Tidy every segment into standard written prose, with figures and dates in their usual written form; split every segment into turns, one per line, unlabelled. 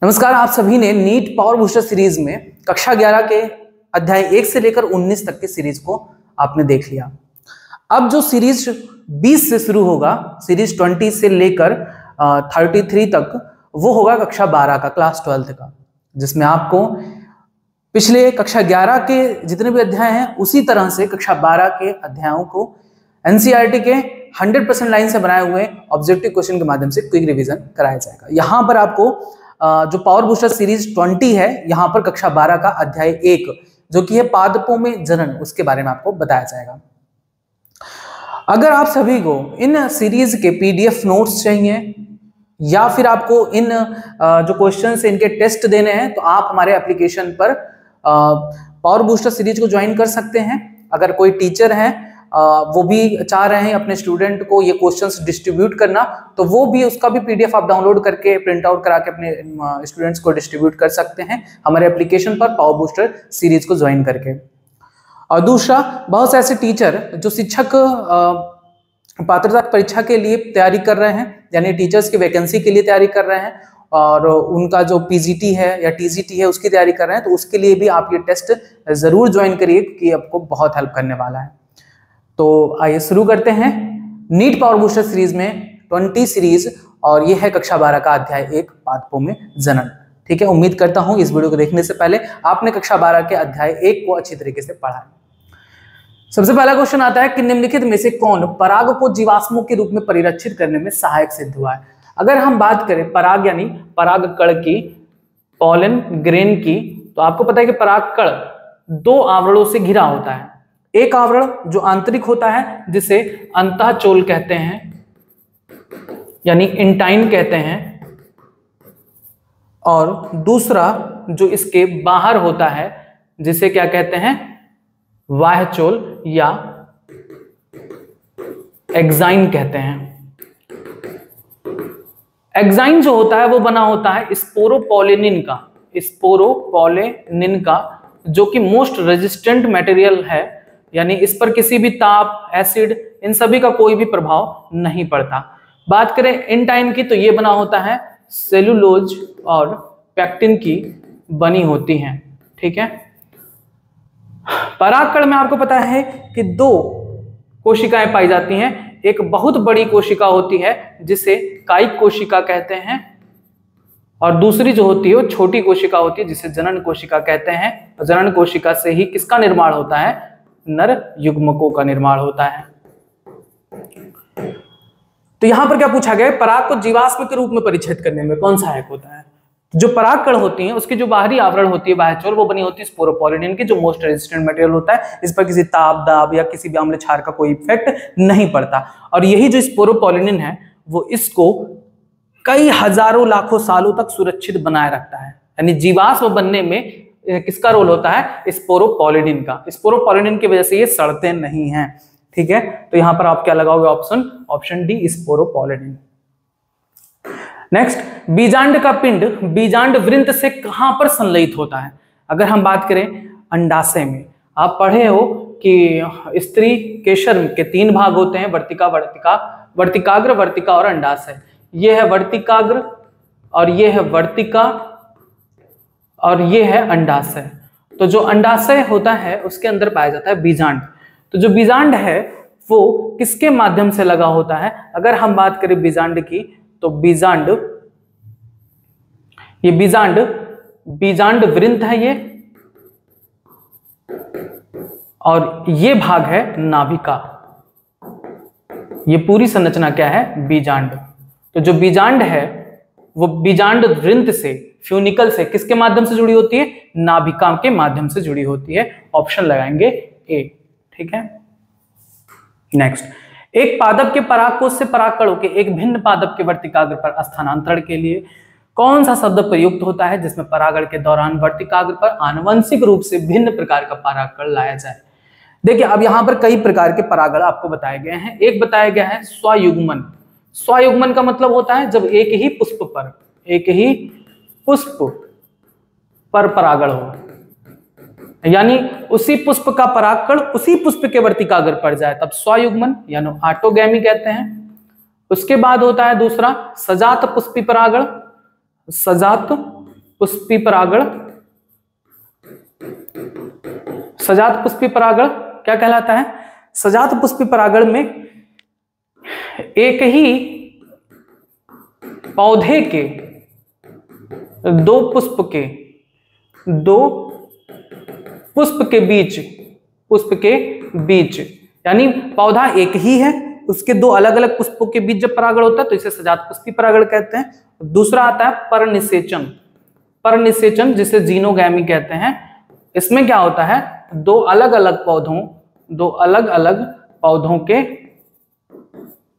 नमस्कार, आप सभी ने नीट पावर बूस्टर सीरीज में कक्षा 11 के अध्याय 1 से लेकर 19 तक की सीरीज को आपने देख लिया। अब जो सीरीज 20 से शुरू होगा, सीरीज 20 से लेकर 33 तक, वो होगा कक्षा 12 का, क्लास 12 का, जिसमें आपको पिछले कक्षा 11 के जितने भी अध्याय हैं उसी तरह से कक्षा 12 के अध्यायों को एनसीईआरटी के 100% लाइन से बनाए हुए ऑब्जेक्टिव क्वेश्चन के माध्यम से क्विक रिवीजन कराया जाएगा। यहाँ पर आपको जो पावर बूस्टर सीरीज 20 है, यहाँ पर कक्षा 12 का अध्याय 1 जो कि है पादपों में जनन, उसके बारे में आपको बताया जाएगा। अगर आप सभी को इन सीरीज के पीडीएफ नोट्स चाहिए या फिर आपको इन जो क्वेश्चन से इनके टेस्ट देने हैं, तो आप हमारे एप्लीकेशन पर पावर बूस्टर सीरीज को ज्वाइन कर सकते हैं। अगर कोई टीचर है वो भी चाह रहे हैं अपने स्टूडेंट को ये क्वेश्चंस डिस्ट्रीब्यूट करना, तो वो भी उसका भी पीडीएफ आप डाउनलोड करके प्रिंट आउट करा के अपने स्टूडेंट्स को डिस्ट्रीब्यूट कर सकते हैं हमारे एप्लीकेशन पर पावर बूस्टर सीरीज को ज्वाइन करके। और दूसरा, बहुत से ऐसे टीचर जो शिक्षक पात्रता परीक्षा के लिए तैयारी कर रहे हैं, यानी टीचर्स की वैकेंसी के लिए तैयारी कर रहे हैं और उनका जो पीजीटी है या टीजीटी है उसकी तैयारी कर रहे हैं, तो उसके लिए भी आप ये टेस्ट जरूर ज्वाइन करिए क्योंकि आपको बहुत हेल्प करने वाला है। तो आइए शुरू करते हैं नीट पावर बूस्टर सीरीज में 20 सीरीज, और ये है कक्षा 12 का अध्याय 1 पादपों में जनन। ठीक है, उम्मीद करता हूं इस वीडियो को देखने से पहले आपने कक्षा 12 के अध्याय 1 को अच्छी तरीके से पढ़ा है। सबसे पहला क्वेश्चन आता है कि निम्नलिखित में से कौन पराग को जीवाश्मों के रूप में परिरक्षित करने में सहायक सिद्ध हुआ है। अगर हम बात करें पराग यानी पराग कण की, पॉलन ग्रेन की, तो आपको पता है कि पराग कण 2 आवरणों से घिरा होता है। एक आवरण जो आंतरिक होता है जिसे अंतःचोल कहते हैं यानी इंटाइन कहते हैं, और दूसरा जो इसके बाहर होता है जिसे क्या कहते हैं, बाह्यचोल या एक्साइन कहते हैं। एक्साइन जो होता है वो बना होता है स्पोरोपोलिनिन का, जो कि मोस्ट रेजिस्टेंट मटेरियल है, यानी इस पर किसी भी ताप, एसिड, इन सभी का कोई भी प्रभाव नहीं पड़ता। बात करें इंटाइन की, तो ये बना होता है सेलुलोज और पेक्टिन की बनी होती हैं। ठीक है, परागकण में आपको पता है कि 2 कोशिकाएं पाई जाती हैं। एक बहुत बड़ी कोशिका होती है जिसे कायिक कोशिका कहते हैं, और दूसरी जो होती है वो छोटी कोशिका होती है जिसे जनन कोशिका कहते हैं। जनन कोशिका से ही किसका निर्माण होता है, नर युग्मकों का निर्माण होता है। तो यहां पर क्या पूछा गया, पराग को जीवाश्म के रूप में परिच्छेद करने में कौन सहायक होता है। जो पराग कण होती हैं उसकी जो बाहरी आवरण होती है बाह्यचोल, वो बनी होती है स्पोरोपोलिनिन की, जो मोस्ट रेजिस्टेंट मटेरियल होता है। इस पर किसी ताप, दाब या किसी भी अम्ल क्षार का कोई इफेक्ट नहीं पड़ता। और यही जो स्पोरोपोलिनिन है वो इसको कई हजारों लाखों सालों तक सुरक्षित बनाए रखता है। यानी जीवाश्म बनने में किसका रोल होता है, स्पोरोपोलिनिन का। स्पोरोपोलिनिन की वजह से ये सड़ते नहीं हैं। ठीक है, तो यहां पर आप क्या लगाओगे, ऑप्शन डी, स्पोरोपोलिनिन। नेक्स्ट, बीजांड का पिंड बीजांड वृंत से कहां पर संलयित होता है। अगर हम बात करें अंडाशय में, आप पढ़े हो कि स्त्री के शर्म के 3 भाग होते हैं, वर्तिकाग्र, वर्तिका और अंडाशय। ये है वर्तिकाग्र, और ये है वर्तिका, और ये है अंडाशय। तो जो अंडाशय होता है उसके अंदर पाया जाता है बीजांड। तो जो बीजांड है वो किसके माध्यम से लगा होता है। अगर हम बात करें बीजांड की, तो बीजांड वृंत है ये, और ये भाग है नाभिका। ये पूरी संरचना क्या है, बीजांड। तो जो बीजांड है वो बीजांड वृंत से, फ्यूनिकल से किसके माध्यम से जुड़ी होती है, नाभिका के माध्यम से जुड़ी होती है। ऑप्शन लगाएंगे ए। ठीक है, नेक्स्ट, एक पादप के परागकोश से परागकणों के एक भिन्न पादप के वर्तिकाग्र पर स्थानांतरण के लिए कौन सा शब्द प्रयुक्त होता है जिसमें परागण के दौरान वर्तिकाग्र पर आनुवंशिक रूप से भिन्न प्रकार का परागकण लाया जाए। देखिए, अब यहां पर कई प्रकार के परागण आपको बताए गए हैं। एक बताया गया है स्वयुग्मन। स्वयुग्मन का मतलब होता है जब एक ही पुष्प पर परागण हो, यानी उसी पुष्प का परागकण उसी पुष्प के वर्तिकाग्र पर जाए, तब स्वयुग्मन यानी ऑटोगैमी कहते हैं। उसके बाद होता है दूसरा सजात पुष्पी परागण। सजात पुष्पी परागण, सजात पुष्पी परागण क्या कहलाता है? सजात पुष्पी परागण में एक ही पौधे के दो पुष्प के बीच यानी पौधा एक ही है, उसके दो अलग अलग पुष्पों के बीच जब परागण होता है तो इसे सजात पुष्पी परागण कहते हैं। दूसरा आता है परनिषेचन जिसे जीनोगैमी कहते हैं। इसमें क्या होता है? दो अलग अलग पौधों के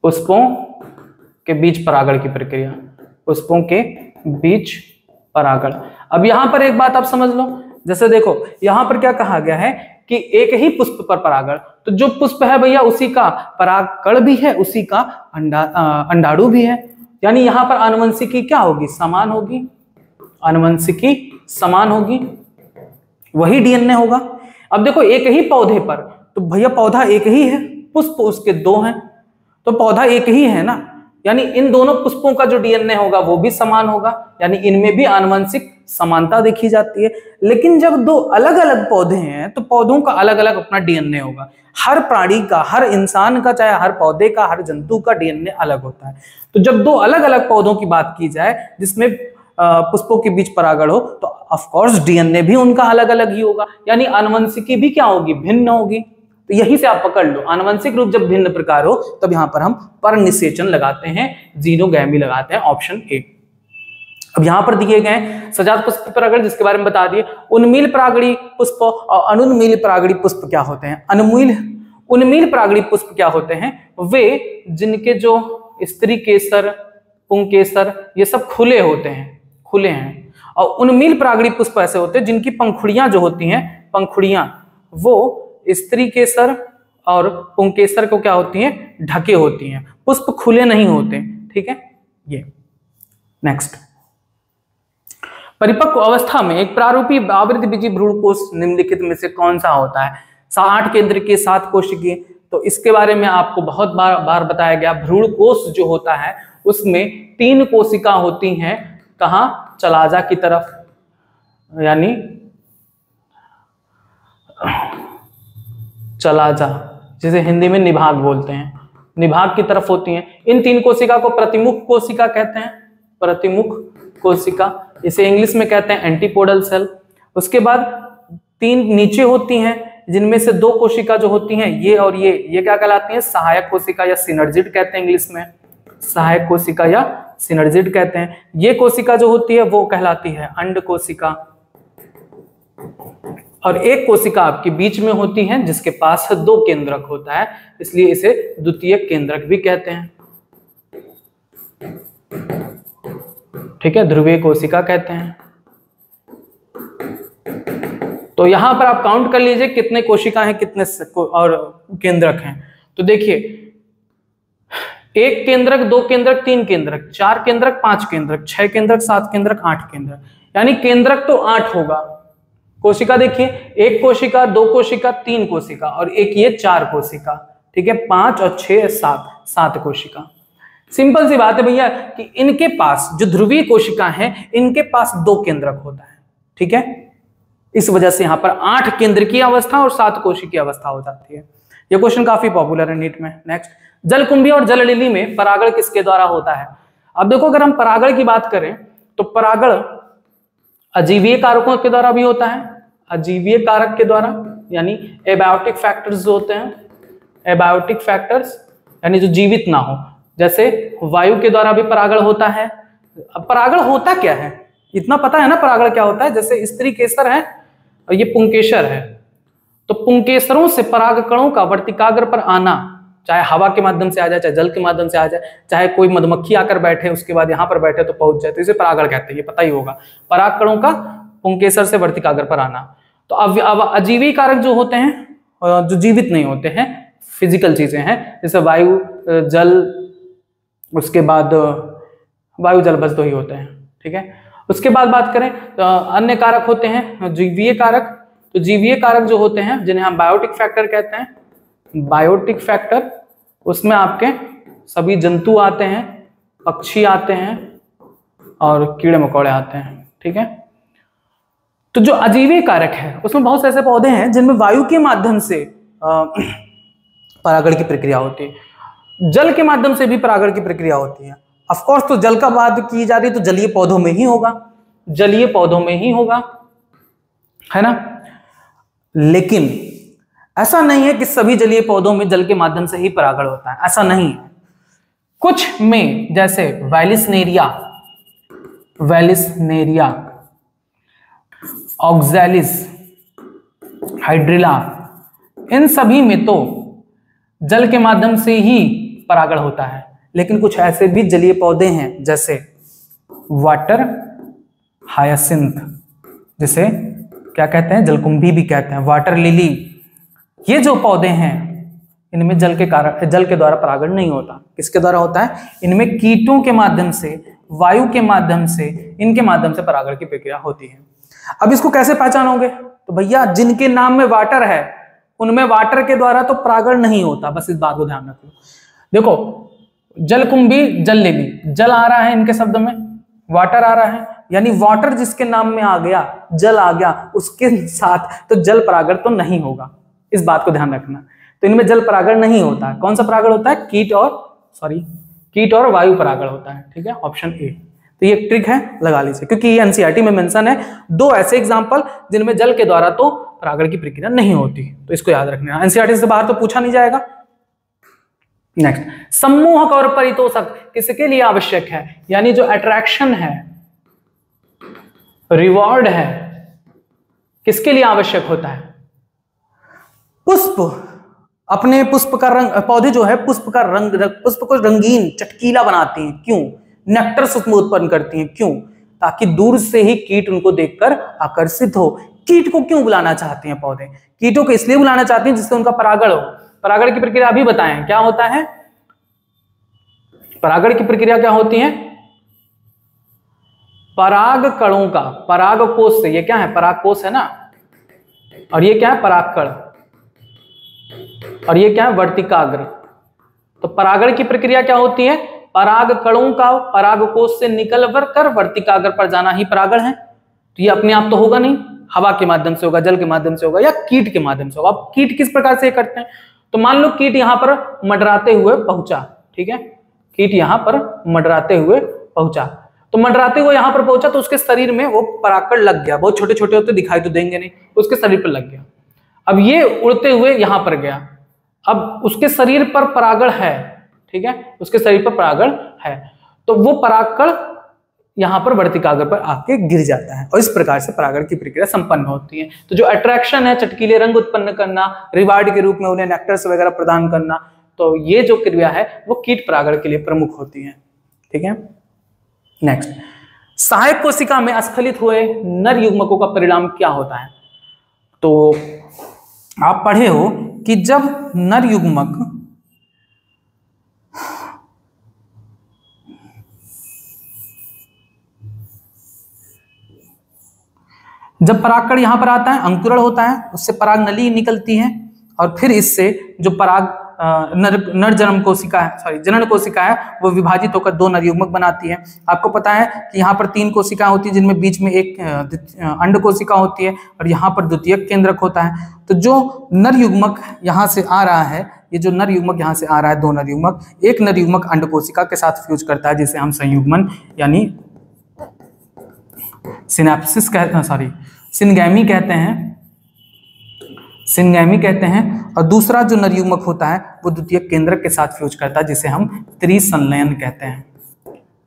पुष्पों के बीच परागण की प्रक्रिया, पुष्पों के बीच परागण। अब यहां पर एक बात आप समझ लो, जैसे देखो यहां पर क्या कहा गया है कि एक ही पुष्प पर परागण, तो जो पुष्प है भैया उसी का परागकण भी है, उसी का अंडाणु भी है, यानी यहां पर आनुवंशिकी क्या होगी? समान होगी, आनुवंशिकी समान होगी, वही डीएनए होगा। अब देखो एक ही पौधे पर, तो भैया पौधा एक ही है, पुष्प उसके दो हैं, तो पौधा एक ही है ना, यानी इन दोनों पुष्पों का जो डीएनए होगा वो भी समान होगा, यानी इनमें भी आनुवंशिक समानता देखी जाती है। लेकिन जब दो अलग अलग पौधे हैं तो पौधों का अलग अलग अपना डीएनए होगा। हर प्राणी का, हर इंसान का, चाहे हर पौधे का, हर जंतु का डीएनए अलग होता है। तो जब दो अलग अलग पौधों की बात की जाए जिसमें पुष्पों के बीच परागण हो, तो ऑफ कोर्स डीएनए भी उनका अलग अलग ही होगा, यानी आनुवंशिकी भी क्या होगी? भिन्न होगी। तो यही से आप पकड़ लो, आनुवंशिक रूप जब भिन्न प्रकार हो तब यहां पर हम परनिषेचन लगाते हैं, जीनोगैमी लगाते हैं, ऑप्शन ए। अब यहां पर दिए गए सजात पुष्प परागण जिसके बारे में बता दिए। उन्मील परागणी पुष्प और अनुन्मील परागणी पुष्प क्या होते हैं? उन्मील परागणी पुष्प क्या होते हैं? वे जिनके जो स्त्री केसर, पुंकेसर ये सब खुले होते हैं, खुले हैं। और उन्मील परागणी पुष्प ऐसे होते हैं जिनकी पंखुड़ियां जो होती हैं, पंखुड़ियां वो स्त्री केसर और पुंकेसर को क्या होती हैं? ढके होती हैं, पुष्प खुले नहीं होते। ठीक है, ये नेक्स्ट। परिपक्व अवस्था में एक प्रारूपी आवृतबीजी भ्रूणकोश निम्नलिखित में से कौन सा होता है? 8 केंद्र के 7 कोशिकीय। तो इसके बारे में आपको बहुत बार बताया गया। भ्रूणकोश जो होता है उसमें 3 कोशिका होती हैं, कहां? चलाजा की तरफ, यानी चलाजा जिसे हिंदी में निभाग बोलते हैं, निभाग की तरफ होती हैं। इन 3 कोशिका को प्रतिमुख कोशिका कहते हैं, प्रतिमुख कोशिका, इसे इंग्लिश में कहते हैं एंटीपोडल सेल। उसके बाद 3 नीचे होती हैं जिनमें से 2 कोशिका जो होती हैं ये और ये क्या कहलाती हैं? सहायक कोशिका या सिनर्जिड कहते हैं, इंग्लिश में सहायक कोशिका या सिनर्जिड कहते हैं। ये कोशिका जो होती है वो कहलाती है अंड कोशिका, और एक कोशिका आपके बीच में होती है जिसके पास 2 केंद्रक होता है, इसलिए इसे द्वितीयक केंद्रक भी कहते हैं। ठीक है, ध्रुवीय कोशिका कहते हैं। तो यहां पर आप काउंट कर लीजिए कितने कोशिका हैं, कितने और केंद्रक हैं। तो देखिए 1 केंद्रक, 2 केंद्रक, 3 केंद्रक, 4 केंद्रक, 5 केंद्रक, 6 केंद्रक, 7 केंद्रक, 8 केंद्रक, यानी केंद्रक तो 8 होगा। कोशिका देखिए 1 कोशिका, 2 कोशिका, 3 कोशिका और एक ये 4 कोशिका। ठीक है, 5 और 6 7 कोशिका। सिंपल सी बात है भैया कि इनके पास जो ध्रुवीय कोशिका हैं इनके पास 2 केंद्रक होता है। ठीक है, इस वजह से यहां पर 8 केंद्र की अवस्था और 7 कोशिका की अवस्था हो जाती है। यह क्वेश्चन काफी पॉपुलर है नीट में। नेक्स्ट, जलकुंभी और जल लिली में परागण किसके द्वारा होता है? अब देखो अगर हम परागण की बात करें तो परागण अजीवीय कारकों के द्वारा भी होता है, अजीवीय कारक के द्वारा, यानी एबायोटिक फैक्टर्स जो होते हैं, एबायोटिक फैक्टर्स यानी जो जीवित ना हो, जैसे वायु के द्वारा भी परागण होता है। अब परागण होता क्या है? इतना पता है ना परागण क्या होता है? जैसे स्त्री केसर है और ये पुंकेसर है, तो पुंकेसरों से परागकणों का वर्तिकाग्र पर आना, चाहे हवा के माध्यम से आ जाए, चाहे जल के माध्यम से आ जाए, चाहे कोई मधुमक्खी आकर बैठे उसके बाद यहाँ पर बैठे तो पहुंच जाए, तो इसे परागण कहते हैं, ये पता ही होगा। परागकणों का पुंकेसर से वर्तिकाग्र पर आना। तो अब अजीवी कारक जो होते हैं, जो जीवित नहीं होते हैं, फिजिकल चीजें हैं, जैसे वायु, जल, उसके बाद वायु जल बस 2 ही होते हैं। ठीक है, उसके बाद बात करें तो अन्य कारक होते हैं जीवीय कारक। तो जीवीय कारक जो होते हैं जिन्हें हम बायोटिक फैक्टर कहते हैं, बायोटिक फैक्टर, उसमें आपके सभी जंतु आते हैं, पक्षी आते हैं और कीड़े मकोड़े आते हैं। ठीक है, तो जो अजीवे कारक है उसमें बहुत से ऐसे पौधे हैं जिनमें वायु के माध्यम से परागण की प्रक्रिया होती है, जल के माध्यम से भी परागण की प्रक्रिया होती है। ऑफ कोर्स तो जल का बात की जा रही है तो जलीय पौधों में ही होगा, जलीय पौधों में ही होगा, है ना। लेकिन ऐसा नहीं है कि सभी जलीय पौधों में जल के माध्यम से ही परागण होता है, ऐसा नहीं है। कुछ में जैसे वैलिसनेरिया, ऑक्सैलिस, हाइड्रिला, इन सभी में तो जल के माध्यम से ही परागण होता है। लेकिन कुछ ऐसे भी जलीय पौधे हैं जैसे वाटर हायासिंथ, जिसे क्या कहते हैं, जलकुंभी भी कहते हैं, वाटर लिली, ये जो पौधे हैं इनमें जल के द्वारा परागण नहीं होता। किसके द्वारा होता है? इनमें कीटों के माध्यम से, वायु के माध्यम से, इनके माध्यम से परागण की प्रक्रिया होती है। अब इसको कैसे पहचानोगे? तो भैया जिनके नाम में वाटर है उनमें वाटर के द्वारा तो परागण नहीं होता, बस इस बात को ध्यान रखो। देखो जलकुंभी, जल लिली, जल आ रहा है इनके शब्द में, वाटर आ रहा है, यानी वाटर जिसके नाम में आ गया, जल आ गया, उसके साथ तो जल परागण तो नहीं होगा, इस बात को ध्यान रखना। तो इनमें जल परागण नहीं होता है। कौन सा परागण होता है? कीट और वायु परागण होता है। ठीक है, ऑप्शन ए। तो ये ट्रिक है, लगा लीजिए, क्योंकि ये एनसीईआरटी में मेंशन है दो ऐसे एग्जांपल जिनमें जल के द्वारा तो परागण की प्रक्रिया नहीं होती, तो इसको याद रखना। एनसीईआरटी से बाहर तो पूछा नहीं जाएगा। नेक्स्ट, सम्मोहक और परितोषक किसके लिए आवश्यक है? यानी जो अट्रैक्शन है, रिवॉर्ड है, किसके लिए आवश्यक होता है? पुष्प अपने पुष्प का रंग, पौधे जो है पुष्प को रंगीन चटकीला बनाती हैं। क्यों? नेक्टर उसमें उत्पन्न करती हैं। क्यों? ताकि दूर से ही कीट उनको देखकर आकर्षित हो। कीट को क्यों बुलाना चाहते हैं पौधे? कीटों को इसलिए बुलाना चाहते हैं जिससे उनका परागण हो। परागण की प्रक्रिया अभी बताएं क्या होता है। परागण की प्रक्रिया क्या होती है? पराग कणों का, परागकोश से, ये क्या है? परागकोश है ना, और ये क्या है? परागकण, और ये क्या है? वर्तिकाग्र। तो परागण की प्रक्रिया क्या होती है? पराग कणों का परागकोश से निकल कर वर्तिकाग्र पर जाना ही परागण है। तो ये अपने आप तो होगा नहीं, हवा के माध्यम से होगा, जल के माध्यम से होगा, या कीट के माध्यम से होगा। अब कीट किस प्रकार से करते हैं? तो मान लो कीट यहां पर मंडराते हुए पहुंचा, ठीक है, कीट यहां पर मंडराते हुए पहुंचा, तो मंडराते हुए यहां पर पहुंचा तो उसके शरीर में वो परागकण लग गया। बहुत छोटे छोटे होते दिखाई तो देंगे नहीं, उसके शरीर पर लग गया। अब ये उड़ते हुए यहां पर गया, अब उसके शरीर पर परागण है, ठीक है, उसके शरीर पर परागण है, तो वो परागकण यहां पर वर्तिकाग्र पर आके गिर जाता है, और इस प्रकार से परागण की प्रक्रिया संपन्न होती है। तो जो अट्रैक्शन है, चटकीले रंग उत्पन्न करना, रिवार्ड के रूप में उन्हें नेक्टर्स वगैरह प्रदान करना, तो ये जो क्रिया है वो कीट परागण के लिए प्रमुख होती है। ठीक है, नेक्स्ट, सहायक कोशिका में स्खलित हुए नर युग्मकों का परिणाम क्या होता है? तो आप पढ़े हो कि जब नर युग्मक जब परागकण यहां पर आता है, अंकुरण होता है, उससे पराग नली निकलती है, और फिर इससे जो पराग नर जनन कोशिका है वो विभाजित होकर दो नर युग्मक बनाती है। आपको पता है कि यहाँ पर 3 कोशिकाएं होती हैं, जिनमें बीच में एक अंड कोशिका होती है, और यहाँ पर द्वितीयक केंद्रक होता है। तो जो नर युग्मक यहाँ से आ रहा है, ये जो नर युग्मक यहाँ से आ रहा है, 2 नर युग्मक, एक नर युग्मक अंड कोशिका के साथ फ्यूज करता है, जिसे हम संयुग्मन यानी सिनेप्सिस सिनगैमी कहते हैं, और दूसरा जो नर युग्मक होता है वो द्वितीयक केंद्रक के साथ फ्यूज करता है, जिसे हम त्रिसंलयन कहते हैं।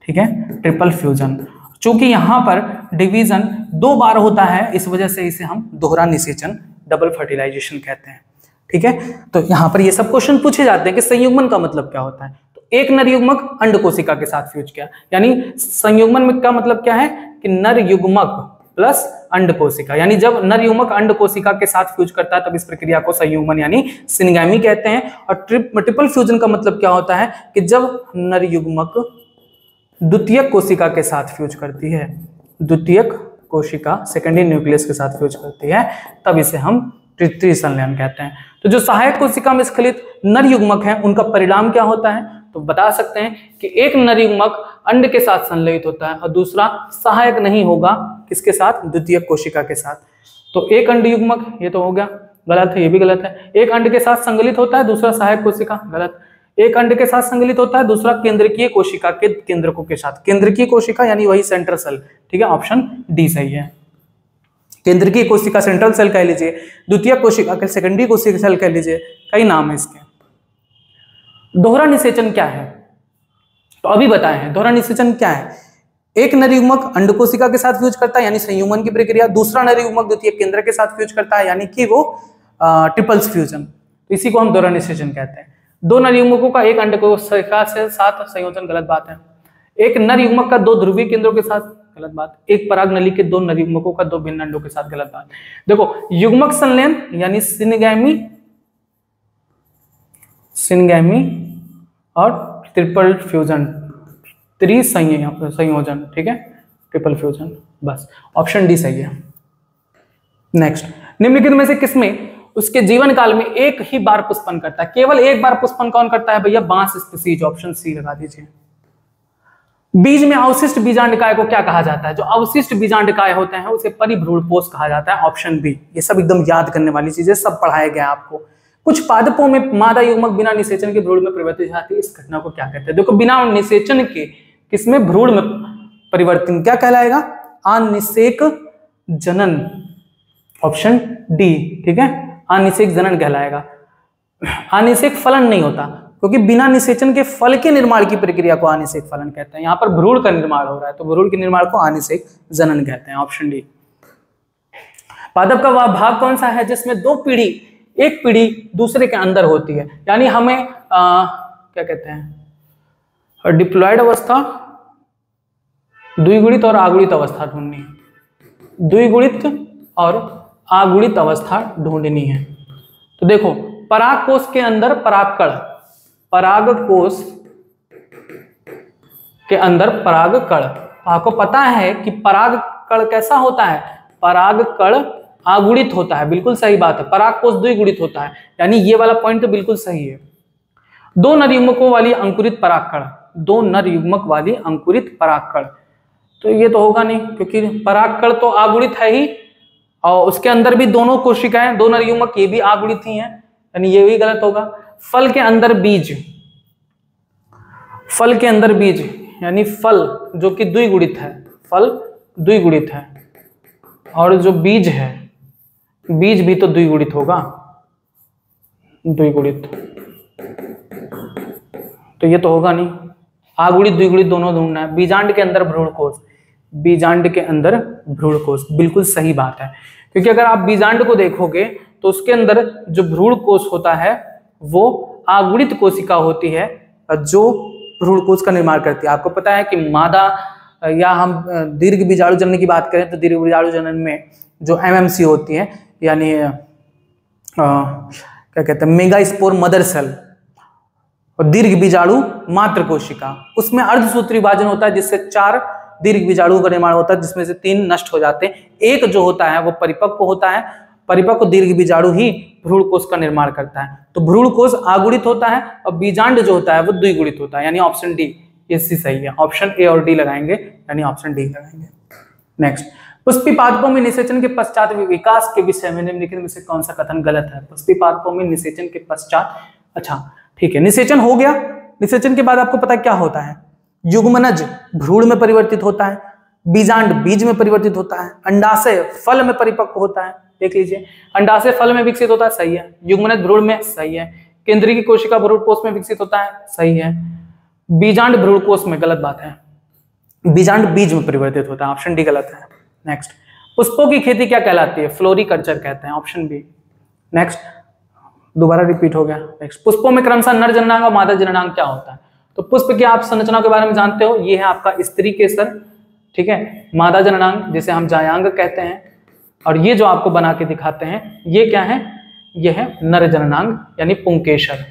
ठीक है, ट्रिपल फ्यूजन। चूंकि यहाँ पर डिवीजन 2 बार होता है, इस वजह से इसे हम दोहरा निषेचन, डबल फर्टिलाइजेशन कहते हैं। ठीक है, तो यहाँ पर ये सब क्वेश्चन पूछे जाते हैं कि संयुग्मन का मतलब क्या होता है। तो एक नर युग्मक अंड कोशिका के साथ फ्यूज किया, यानी संयुग्मन में का मतलब क्या है कि नर युग्मक प्लस अंड कोशिका, यानी जब नर युग्मक अंड कोशिका के साथ फ्यूज करता है तब इस प्रक्रिया को संयुग्मन यानी सिनगैमी कहते हैं। और ट्रिपल फ्यूजन का मतलब क्या होता है कि जब नर युग्मक द्वितीयक कोशिका के साथ फ्यूज करती है, द्वितीयक कोशिका सेकेंडरी न्यूक्लियस के साथ फ्यूज करती है, तब इसे हम त्रिसंलयन कहते हैं। तो जो सहायक कोशिका में स्खलित नर युग्मक है, उनका परिणाम क्या होता है? तो बता सकते हैं कि एक नर युग्मक अंड के साथ संलयित होता है और दूसरा सहायक नहीं होगा किसके साथ, द्वितीयक कोशिका के साथ। तो एक अंड युग्मक, ये तो हो गया, गलत है, ये भी गलत है। एक अंड के साथ संगलित होता है, दूसरा सहायक कोशिका, गलत। एक अंड के साथ संगलित होता है, दूसरा केंद्रकीय कोशिका के केंद्रकों के साथ, केंद्रकीय कोशिका यानी वही सेंट्रल सेल, ठीक है, ऑप्शन डी सही है। केंद्रकीय कोशिका सेंट्रल सेल कह लीजिए, द्वितीय कोशिका के सेकेंडरी कोशिका सेल कह लीजिए, कई नाम है इसके। दोहरा निषेचन क्या है, तो अभी बताए हैं। दोहरा निषेचन क्या है, एक नर युग्मक अंड कोशिका के साथ फ्यूज करता है यानी संयुग्मन की प्रक्रिया, दूसरा नर युग्मक द्वितीय केंद्र के साथ फ्यूज करता है यानी कि वो ट्रिपल्स फ्यूजन, तो इसी को हम दोहरा निषेचन कहते हैं। दो नर युग्मकों का एक अंड कोशिका से साथ संयोजन, गलत बात है। एक नर युग्मक का दो ध्रुवीय केंद्रों के साथ, गलत बात। एक पराग नली के दो नर युग्मकों का दो भिन्न अंडों के साथ, गलत बात। देखो युग्मक संलयन यानी सिनगैमी और ट्रिपल फ्यूजन, संयोजन, ठीक है, ट्रिपल फ्यूजन, बस ऑप्शन डी सही है। नेक्स्ट, निम्नलिखित में से किसमें उसके जीवन काल में एक ही बार पुष्पन करता है, केवल एक बार पुष्पन कौन करता है भैया, बांस स्पीसीज, ऑप्शन सी लगा दीजिए। बीज में अवशिष्ट बीजांडकाय को क्या कहा जाता है, जो अवशिष्ट बीजांडकाय होते हैं उसे परिभ्रूणपोष कहा जाता है, ऑप्शन बी। ये सब एकदम याद करने वाली चीजें, सब पढ़ाया गया आपको। कुछ पादपों में मादा युग्मक बिना निषेचन के भ्रूण में परिवर्तित जाती है, इस घटना को क्या कहते हैं। देखो बिना निषेचन के किसमें, भ्रूण में परिवर्तन क्या कहलाएगा, अनिषेक जनन, ऑप्शन डी, ठीक है, अनिषेक जनन कहलाएगा। अनिषेक फलन नहीं होता, क्योंकि बिना निषेचन के फल के निर्माण की प्रक्रिया को अनिषेक फलन कहते हैं। यहाँ पर भ्रूण का निर्माण हो रहा है तो भ्रूण के निर्माण को अनिषेक जनन कहते हैं, ऑप्शन डी। पादप का वह भाग कौन सा है जिसमें दो पीढ़ी, एक पीढ़ी दूसरे के अंदर होती है, यानी हमें क्या कहते हैं, डिप्लॉयड अवस्था, द्विगुणित और आगुणित अवस्था ढूंढनी है, द्विगुणित और आगुणित अवस्था ढूंढनी है। तो देखो परागकोश के अंदर परागकण, परागकोश के अंदर परागकण, आपको पता है कि परागकण कैसा होता है, परागकण आगुणित होता है, बिल्कुल सही बात है। परागकोश द्विगुणित होता है, यानी ये वाला पॉइंट तो बिल्कुल सही है। दो नर युग्मकों वाली अंकुरित परागकण, दो नर युग्मक वाली अंकुरित परागकण, तो ये तो होगा नहीं, क्योंकि परागकण तो आगुणित है ही और उसके अंदर भी दोनों कोशिकाएं, दो नर युग्मक, ये भी आगुणित ही हैं, यानी ये भी गलत होगा। फल के अंदर बीज, फल के अंदर बीज यानी फल जो कि द्विगुणित है, फल द्विगुणित है और जो बीज है, बीज भी तो द्विगुणित होगा, द्विगुणित, तो ये तो होगा नहीं। आगुणित द्विगुणित दोनों ढूंढना है। बीजांड के अंदर भ्रूणकोश, बीजांड के अंदर भ्रूणकोश, बिल्कुल सही बात है, क्योंकि अगर आप बीजांड को देखोगे तो उसके अंदर जो भ्रूणकोश होता है वो आगुणित कोशिका होती है जो भ्रूणकोश का निर्माण करती है। आपको पता है कि मादा या हम दीर्घ बीजाणु जनन की बात करें तो दीर्घ बीजाणु जनन में जो एमएमसी होती है, यानी क्या कहते हैं, मेगा स्पोर मदर सेल, और दीर्घ बीजाणु मात्र कोशिका, उसमें अर्धसूत्री विभाजन होता है जिससे 4 दीर्घ बीजाणुओं का निर्माण होता है, जिसमें से 3 नष्ट हो जाते हैं। एक जो होता है वो परिपक्व होता है, परिपक्व दीर्घ बीजाणु ही भ्रूणकोश का निर्माण करता है। तो भ्रूणकोश आगुणित होता है और बीजांड जो होता है वो द्विगुणित होता है, यानी ऑप्शन डी ये सही है। ऑप्शन ए और डी लगाएंगे, यानी ऑप्शन डी लगाएंगे। नेक्स्ट, पुष्पी पादपों में निषेचन के पश्चात विकास के विषय में निम्नलिखित में से कौन सा कथन गलत है। पुष्पी पादपों में निषेचन के पश्चात, अच्छा ठीक है, निषेचन हो गया, निषेचन के बाद आपको पता क्या होता है, युग्मनज भ्रूण में परिवर्तित होता है, बीजांड बीज में परिवर्तित होता है, अंडाशय फल में परिपक्व होता है। देख लीजिए, अंडाशय फल में विकसित होता है, सही है। युग्मनज भ्रूण में, सही है। केंद्रीय की कोशिका भ्रूणकोश में विकसित होता है, सही है। बीजांड भ्रूणकोश में, गलत बात है, बीजांड बीज में परिवर्तित होता है, ऑप्शन डी गलत है। नेक्स्ट, पुष्पों की खेती क्या कहलाती है, फ्लोरिकल्चर कहते हैं, ऑप्शन बी। नेक्स्ट, दोबारा रिपीट हो गया। नेक्स्ट, पुष्पों में क्रमशः नर जननांग और मादा जननांग क्या होता है। तो पुष्प की आप संरचना के बारे में जानते हो, ये है आपका स्त्री केसर, ठीक है, मादा जननांग जिसे हम जायांग कहते हैं, और ये जो आपको बना के दिखाते हैं ये क्या है, ये है नर जननांग यानी पुंकेसर,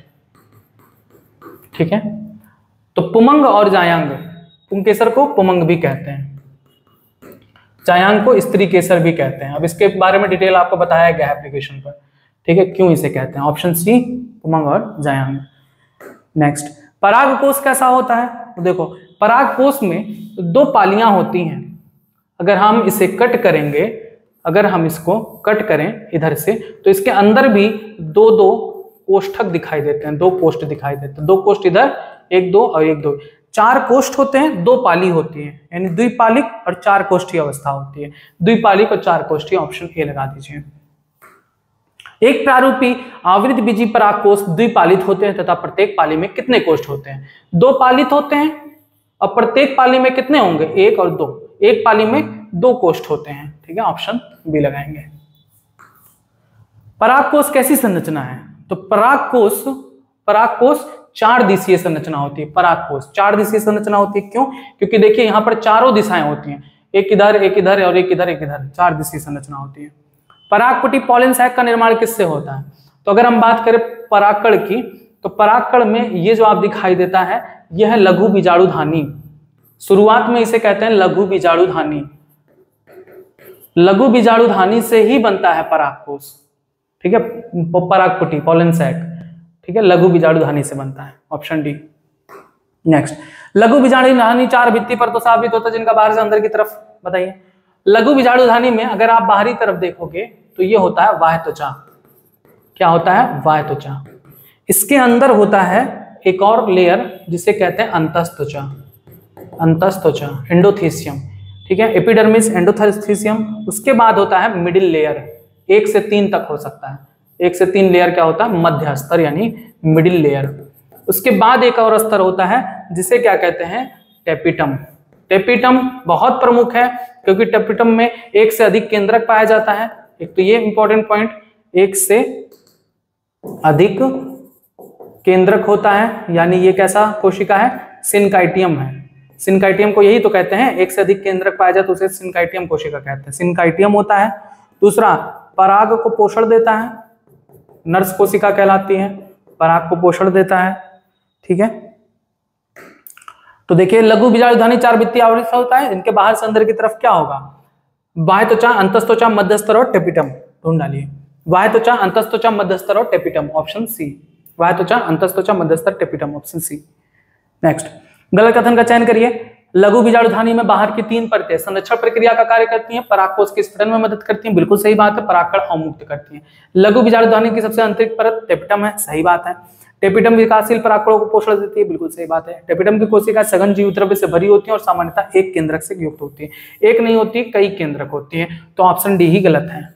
ठीक है। तो पुमंग और जायांग, पुंकेसर को पुमंग भी कहते हैं, जायांग को स्त्री केसर भी कहते हैं। अब इसके बारे में डिटेल आपको बताया गया है एप्लीकेशन पर, ठीक है, क्यों इसे कहते हैं। ऑप्शन सी पुमंग और जायांग। नेक्स्ट, परागकोश कैसा होता है, तो देखो परागकोश में 2 पालियां होती हैं। अगर हम इसे कट करेंगे, अगर हम इसको कट करें इधर से, तो इसके अंदर भी 2 कोष्ठक दिखाई देते हैं, 2 कोष्ठ दिखाई देते हैं। 2 कोष्ठ इधर, 1 2 और 1 2, 4 कोष्ठ होते हैं, 2 पाली होती है, यानी द्विपालिक और 4 कोष्ठीय अवस्था होती है। द्विपालिक और 4 कोष्ठीय, ऑप्शन ए लगा दीजिए। एक प्रारूपी आवृत बीजी परागकोश द्विपालित होते हैं तथा प्रत्येक पाली में कितने कोष्ठ होते हैं? 2 पालित होते हैं और प्रत्येक पाली में कितने होंगे? 1 और 2। एक पाली में 2 कोष्ठ होते हैं, ठीक है, ऑप्शन बी लगाएंगे। परागकोश कैसी संरचना है? तो परागकोश 4 दिशीय संरचना होती है। परागकोश 4 दिशीय संरचना होती है। क्यों? क्योंकि देखिए यहाँ पर चारों दिशाएं होती हैं, एक इधर, एक इधर और एक इधर, एक इधर, 4 दिशीय संरचना होती है। परागकुटी पॉलन सैक का निर्माण किससे होता है? तो अगर हम बात करें परागकण की, तो परागकण में ये जो आप दिखाई देता है, यह है लघु बीजाणुधानी। शुरुआत में इसे कहते हैं लघु बीजाणुधानी। लघु बीजाणुधानी से ही बनता है परागकोश, ठीक है, परागकुटी पॉलन सैक, ठीक है, लघु बीजाणुधानी से बनता है, ऑप्शन डी। नेक्स्ट, लघु बीजाणुधानी 4 भित्ति पर तो साबित होता है, जिनका बाहर से अंदर की तरफ बताइए। लघु बीजाणुधानी में अगर आप बाहरी तरफ देखोगे तो ये होता है बाह्य त्वचा। क्या होता है? बाह्य त्वचा। इसके अंदर होता है एक और लेयर जिसे कहते हैं अंतस्त्वचा। अंतस्त्वचा, एंडोथीसियम, ठीक है, एपिडर्मिस, एंडोथीसियम। उसके बाद होता है मिडिल लेयर, 1 से 3 तक हो सकता है। 1 से 3 लेयर क्या होता है? मध्य स्तर, यानी मिडिल लेयर। उसके बाद एक और स्तर होता है जिसे क्या कहते हैं? टेपिटम। टेपिटम बहुत प्रमुख है क्योंकि टेपिटम में 1 से अधिक केंद्रक पाया जाता है। एक तो ये इंपॉर्टेंट पॉइंट, 1 से अधिक केंद्रक होता है, यानी ये कैसा कोशिका है? सिनकाइटियम है। सिनकाइटियम को यही तो कहते हैं, 1 से अधिक केंद्रक पाया जाए तो उसे सिनकाइटियम कोशिका कहते हैं। सिनकाइटियम होता है। दूसरा, पराग को पोषण देता है, नर्स कोशिका कहलाती है, पराग को पोषण देता है, ठीक है। तो देखिए लघु बीजाणुधानी 4 भित्ति आवृत होता है। इनके बाहर से अंदर की तरफ क्या होगा? बाह्य त्वचा, अंतस्त्वचा, मध्यस्तर और टेपिटम। ढूंढ डालिए, बाह्य त्वचा, अंतस्त्वचा, मध्यस्तर और टेपिटम, ऑप्शन सी। बाह्य त्वचा, अंतस्त्वचा, मध्यस्तर, टेपिटम, ऑप्शन सी। नेक्स्ट, गलत कथन का चयन करिए। लघु बीजाणुधानी में बाहर की 3 परतें संरक्षण प्रक्रिया का कार्य करती हैं, परागकोश के स्फुटन में मदद करती हैं, बिल्कुल सही बात है, परागकण अवमुक्त करती हैं। लघु बीजाणुधानी की सबसे आंतरिक परत टेपिटम है, सही बात है। टेपिटम विकासशील परागकणों को पोषण देती है, बिल्कुल सही बात है। टेपिटम की कोशिका सघन जीवद्रव्य से भरी होती है और सामान्यतः एक केंद्रक से युक्त होती है। एक नहीं होती, कई केंद्रक होती है, तो ऑप्शन डी ही गलत है।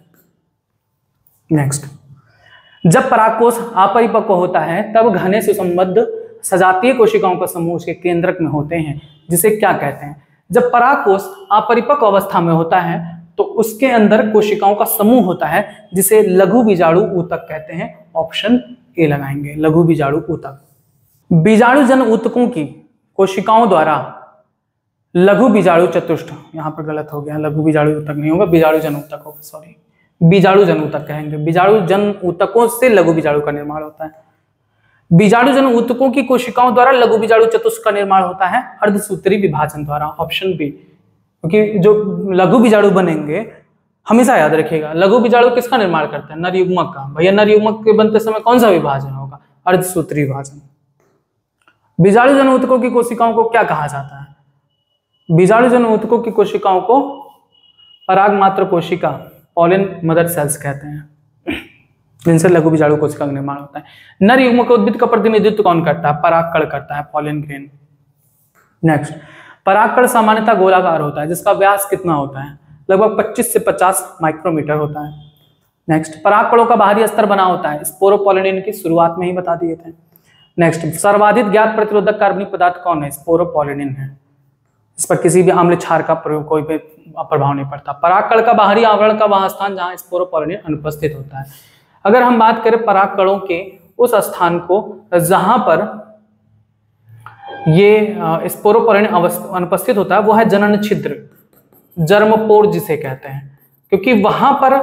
नेक्स्ट, जब परागकोश अपरिपक्व होता है तब घने से संबद्ध सजातीय कोशिकाओं का समूह उसके केंद्रक में होते हैं, जिसे क्या कहते हैं? जब परागकोश अपरिपक्व अवस्था में होता है तो उसके अंदर कोशिकाओं का समूह होता है, जिसे लघु बीजाणु ऊतक कहते हैं, ऑप्शन ए लगाएंगे, लघु बीजाणु ऊतक। बीजाणु जन ऊतकों की कोशिकाओं द्वारा लघु बीजाणु चतुष्ट, यहां पर गलत हो गया, लघु बीजाणु ऊतक नहीं होगा, बीजाणु जन ऊतक होगा, सॉरी, बीजाणु जन ऊतक कहेंगे। बीजाणु जन ऊतकों से लघु बीजाणु का निर्माण होता है। बीजाणु जन ऊतकों की कोशिकाओं द्वारा लघु बीजाणु चतुष्क का निर्माण होता है अर्धसूत्री विभाजन द्वारा, ऑप्शन बी। क्योंकि जो लघु बीजाणु बनेंगे, हमेशा याद रखिएगा, लघु बीजाणु किसका निर्माण करते हैं? नर युग्मक का। भैया नर युग्मक के बनते समय कौन सा विभाजन होगा? अर्धसूत्री विभाजन। बीजाणु जन ऊतकों की कोशिकाओं को क्या कहा जाता है? बीजाणु जन ऊतकों की कोशिकाओं को पराग मात्र कोशिका, पॉलन मदर सेल्स कहते हैं, जिनसे लघु बीजाणु कोशिका का निर्माण होता है। नर युग्मक उद्भिद का प्रतिनिधित्व कौन करता है? परागकण करता है, पॉलन ग्रेन। नेक्स्ट, परागकण सामान्यतः गोलाकार होता है, जिसका व्यास कितना होता है? लगभग 25 से 50 माइक्रोमीटर होता है। नेक्स्ट, परागकणों का बाहरी स्तर बना होता है, स्पोरोपोलिनिन की शुरुआत में ही बता दिए थे। नेक्स्ट, सर्वाधिक ज्ञात प्रतिरोधक कार्बनिक पदार्थ कौन है? स्पोरोपोलिनिन है। इस पर किसी भी आम्ल क्षार का प्रयोग कोई भी प्रभाव नहीं पड़ता। परागकण का बाहरी आवरण का वह स्थान जहां स्पोरोपोलिनिन अनुपस्थित होता है। अगर हम बात करें परागकणों के उस स्थान को जहां पर ये स्पोरोपोलिनिन अनुपस्थित होता है, वो है जनन छिद्र, जर्मपोर जिसे कहते हैं, क्योंकि वहां पर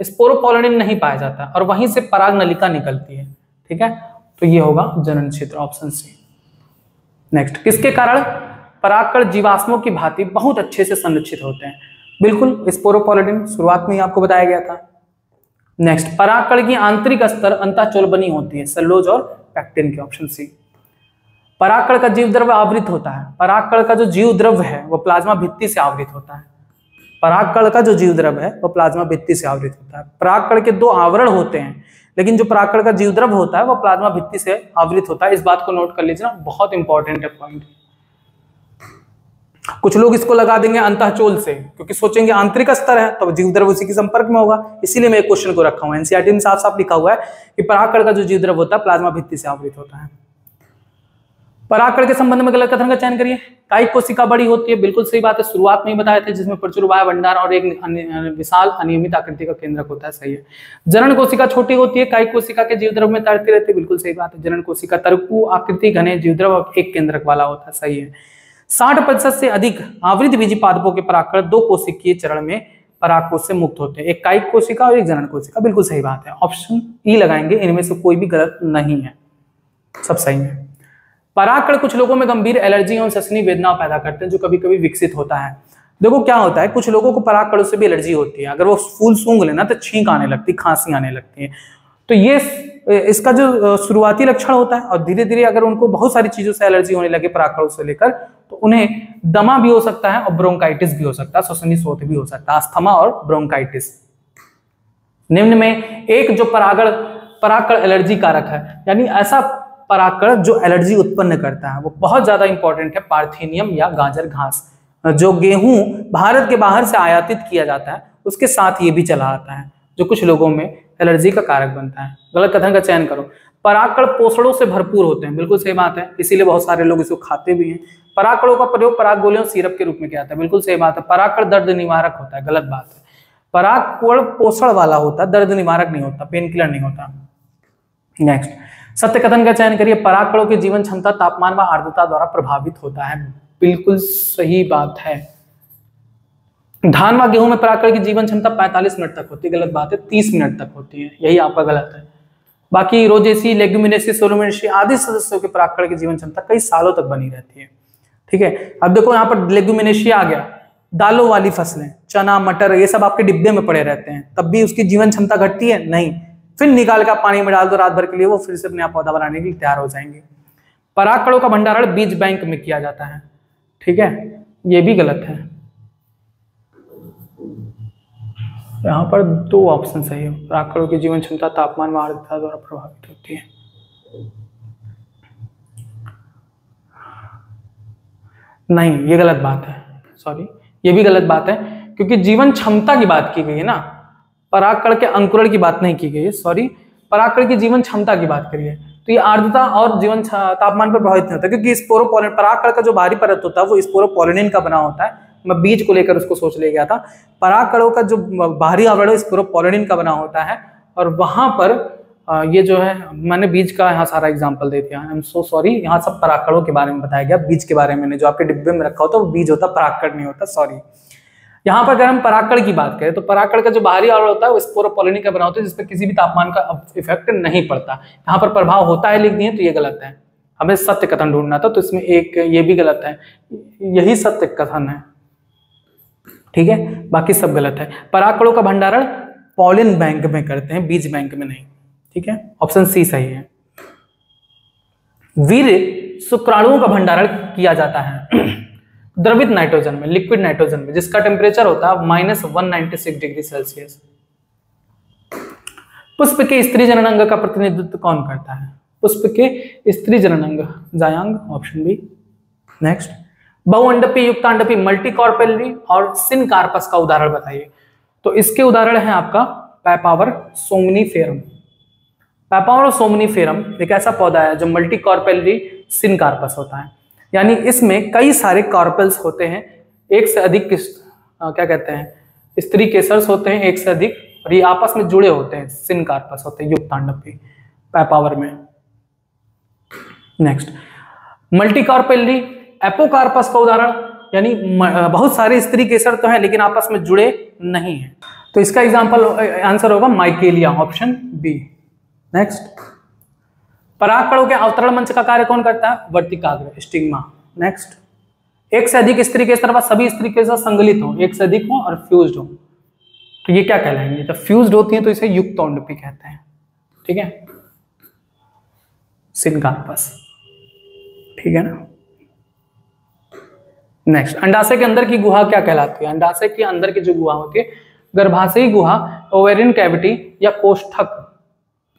स्पोरोपोलिनिन नहीं पाया जाता और वहीं से पराग नलिका निकलती है, ठीक है। तो ये होगा जनन छिद्र, ऑप्शन सी। नेक्स्ट, किसके कारण परागकण जीवाश्मों की भांति बहुत अच्छे से संरक्षित होते हैं? बिल्कुल स्पोरोपोलिनिन, शुरुआत में ही आपको बताया गया था। नेक्स्ट, परागकण की आंतरिक स्तर अंतःचोल बनी होती है, सेलुलोज और पैक्टिन के, ऑप्शन सी। परागकण का जीव द्रव्य आवृत होता है, परागकण का जो जीव द्रव्य है वो प्लाज्मा भित्ति से आवृत होता है, परागकण का जो जीव द्रव्य है वो प्लाज्मा भित्ति से आवृत होता है। परागकण के दो आवरण होते हैं, लेकिन जो परागकण का जीव द्रव्य होता है वो प्लाज्मा भित्ति से आवृत होता है। इस बात को नोट कर लीजिए ना, बहुत इंपॉर्टेंट है पॉइंट। कुछ लोग इसको लगा देंगे अंतःचोल से, क्योंकि सोचेंगे आंतरिक स्तर है तो जीव द्रव्य उसी के संपर्क में होगा, इसीलिए मैं एक क्वेश्चन को रखा हूं। एनसीईआरटी में साफ साफ लिखा हुआ है कि परागकण का जो जीव द्रव्य होता है प्लाज्मा भित्ति से आवृत होता है। परागकण के संबंध में गलत कथन का चयन करिए। कायिक कोशिका बड़ी होती है, बिल्कुल सही बात है, शुरुआत में ही बताए थे, जिसमें प्रचुर वायु भंडार और एक विशाल अनियमित आकृति का केंद्रक होता है, सही है। जनन कोशिका छोटी होती है, कायिक कोशिका के जीव द्रव्य में तैरती रहती है, बिल्कुल सही बात है। जनन कोशिका तरकु आकृति घने जीव द्रव्य एक केंद्रक वाला होता है, सही है। 60% से अधिक आवृत बीजी पादपों के परागकण दो कोशिकीय चरण में परागकोश से मुक्त होते हैं, एक कायिक कोशिका और एक जनन कोशिका, बिल्कुल सही बात है। ऑप्शन ई लगाएंगे, इनमें से कोई भी गलत नहीं है, सब सही है। परागकण कुछ लोगों में गंभीर एलर्जी और सनसनी वेदना पैदा करते हैं, जो कभी कभी विकसित होता है। देखो क्या होता है, कुछ लोगों को परागकणों से भी एलर्जी होती है, अगर वो फूल सूंघ लेना तो छींक आने लगती, खांसी आने लगती है। तो ये इसका जो शुरुआती लक्षण होता है, और धीरे धीरे अगर उनको बहुत सारी चीजों से एलर्जी होने लगे परागकणों से लेकर, तो उन्हें दमा भी हो सकता है और ब्रोंकाइटिस भी हो सकता है, श्वसनी शोथ भी हो सकता है, अस्थमा और ब्रोंकाइटिस। निम्न में एक जो परागकण एलर्जी कारक है, यानी ऐसा परागकण जो एलर्जी उत्पन्न करता है, वो बहुत ज्यादा इंपॉर्टेंट है, पार्थेनियम या गाजर घास। जो गेहूं भारत के बाहर से आयातित किया जाता है उसके साथ ये भी चला आता है, जो कुछ लोगों में एलर्जी का कारक बनता है। गलत कथन का चयन करो। परागकण पोषणों से भरपूर होते हैं, बिल्कुल सही बात है, इसीलिए बहुत सारे लोग इसको खाते भी हैं। परागकणों का प्रयोग पराग गोलियों सिरप के रूप में किया जाता है, बिल्कुल सही बात है। परागकण दर्द निवारक होता है, गलत बात है। परागकण पोषण वाला होता है, दर्द निवारक नहीं होता, पेन किलर नहीं होता। नेक्स्ट, सत्य कथन का चयन करिए। परागकणों की जीवन क्षमता तापमान व आर्द्रता द्वारा प्रभावित होता है, बिल्कुल सही बात है। धान व गेहूं में परागकण की जीवन क्षमता 45 मिनट तक होती है, गलत बात है, 30 मिनट तक होती है, यही आपका गलत है। बाकी रोजेसी, लेग्यूमिनेसी, सोलोमेनेसी आदि सदस्यों के परागकण की जीवन क्षमता कई सालों तक बनी रहती है। ठीक है, अब देखो यहाँ पर लेग्यूमिनेसी आ गया, दालों वाली फसलें, चना, मटर, ये सब आपके डिब्बे में पड़े रहते हैं, तब भी उसकी जीवन क्षमता घटती है नहीं, फिर निकाल कर पानी में डाल दो रात भर के लिए, वो फिर से नया पौधा बनाने के लिए तैयार हो जाएंगे। परागकणों का भंडारण बीज बैंक में किया जाता है, ठीक है, ये भी गलत है। यहाँ पर दो ऑप्शन सही है। परागकणों की जीवन क्षमता तापमान व आर्द्रता द्वारा प्रभावित होती है, नहीं, ये गलत बात है, सॉरी, ये भी गलत बात है, क्योंकि जीवन क्षमता की बात की गई है ना, परागकण के अंकुरण की बात नहीं की गई है, सॉरी, परागकण की जीवन क्षमता की बात करिए। तो ये आर्द्रता और जीवन तापमान पर प्रभावित नहीं होता, क्योंकि स्पोरोपोलिन, परागकण का जो बाहरी परत होता है वो स्पोरोपोलिन का बना होता है। मैं बीज को लेकर उसको सोच ले गया था। परागकणों का जो बाहरी आवरण है स्पोरोपोलिन का बना होता है, और वहां पर ये जो है, मैंने बीज का यहाँ सारा एग्जांपल दे दिया, आई एम सो सॉरी, यहाँ सब परागकणों के बारे में बताया गया, बीज के बारे में जो आपके डिब्बे में रखा होता है वो बीज होता, परागकण नहीं होता, सॉरी। यहाँ पर अगर हम परागकण की बात करें तो परागकण का जो बाहरी आवरण होता है वो स्पोरोपोलिन का बना होता है, जिसपे किसी भी तापमान का इफेक्ट नहीं पड़ता। यहाँ पर प्रभाव होता है लिख दिए, तो ये गलत है, हमें सत्य कथन ढूंढना था, तो इसमें एक ये भी गलत है, यही सत्य कथन है, ठीक है, बाकी सब गलत है। परागकणों का भंडारण पॉलिन बैंक में करते हैं, बीज बैंक में नहीं, ठीक है, ऑप्शन सी सही है। वीर्य शुक्राणुओं का भंडारण किया जाता है द्रवित नाइट्रोजन में, लिक्विड नाइट्रोजन में, जिसका टेम्परेचर होता है -196 डिग्री सेल्सियस। पुष्प के स्त्री जनन अंग का प्रतिनिधित्व कौन करता है? पुष्प के स्त्री जनन अंग जायांग, ऑप्शन बी। नेक्स्ट, बहुअंडपी, युक्तांडपी, मल्टीकॉर्पेलरी और सिनकार्पस का उदाहरण बताइए। तो इसके उदाहरण है आपका पैपावर सोमनीफेरम। पैपावर सोमनीफेरम एक ऐसा पौधा है जो मल्टीकॉर्पेलरी सिनकार्पस होता है, यानी इसमें कई सारे कॉर्पेल्स होते हैं, एक से अधिक क्या कहते हैं, स्त्री केसर्स होते हैं एक से अधिक, और ये आपस में जुड़े होते हैं, सिनकार्पस होते हैं युक्तांडपी पैपावर में। नेक्स्ट, मल्टीकॉर्पेलरी एपोकार्पस का उदाहरण, यानी बहुत सारे स्त्री केसर तो हैं लेकिन आपस में जुड़े नहीं है, तो इसका एग्जांपल आंसर होगा माइकेलिया, ऑप्शन बी। नेक्स्ट, परागकणों के अवतरण मंच का कार्य कौन करता है? वर्तिकाग्र, स्टिग्मा। नेक्स्ट, एक से अधिक स्त्री केसर व सभी स्त्री केसर संगलित हो, एक से अधिक हो और फ्यूज्ड हो, तो ये क्या कहलाएंगे? जब फ्यूज्ड होती है तो इसे युक्तौंडपी कहते हैं, ठीक है, सिनकार्पस। ठीक है ना। नेक्स्ट, अंडाशय के अंदर की गुहा क्या कहलाती है? अंडाशय के अंदर की जो गुहा होती है, गर्भाशयी गुहा, ओवेरियन कैविटी या कोष्ठक,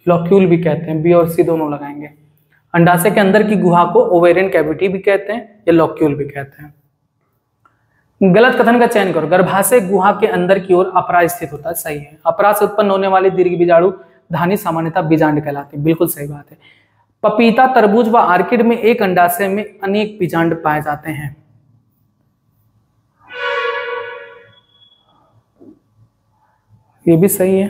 लॉक्यूल भी कहते हैं, बी और सी दोनों लगाएंगे। अंडाशय के अंदर की गुहा को ओवेरियन कैविटी भी कहते हैं या लॉक्यूल भी कहते हैं। गलत कथन का चयन करो। गर्भाशय गुहा के अंदर की ओर अपरा स्थित होता है, सही है। अपरा से उत्पन्न होने वाली दीर्घ बीजाणु धानी सामान्यतः बीजांड कहलाती है, बिल्कुल सही बात है। पपीता, तरबूज व आर्किड में एक अंडाशय में अनेक बीजांड पाए जाते हैं। ये भी सही है।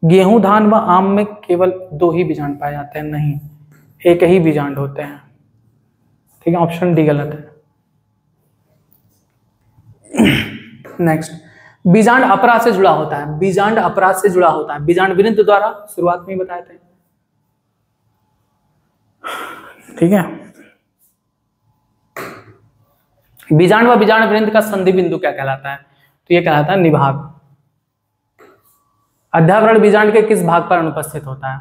गेहूं, धान व आम में केवल 2 ही बीजांड पाए जाते हैं, नहीं, एक ही बीजांड होते हैं। ठीक है, ऑप्शन डी गलत है। नेक्स्ट, बीजांड अपरा से जुड़ा होता है। बीजांड अपरा से जुड़ा होता है। बीजांड वृंत द्वारा शुरुआत में ही बताए थे। ठीक है, बीजांड व बीजांड वृंत का संधि बिंदु क्या कहलाता है? तो ये कहलाता है निभाग। अध्यावरण बीजांड के किस भाग पर अनुपस्थित होता है?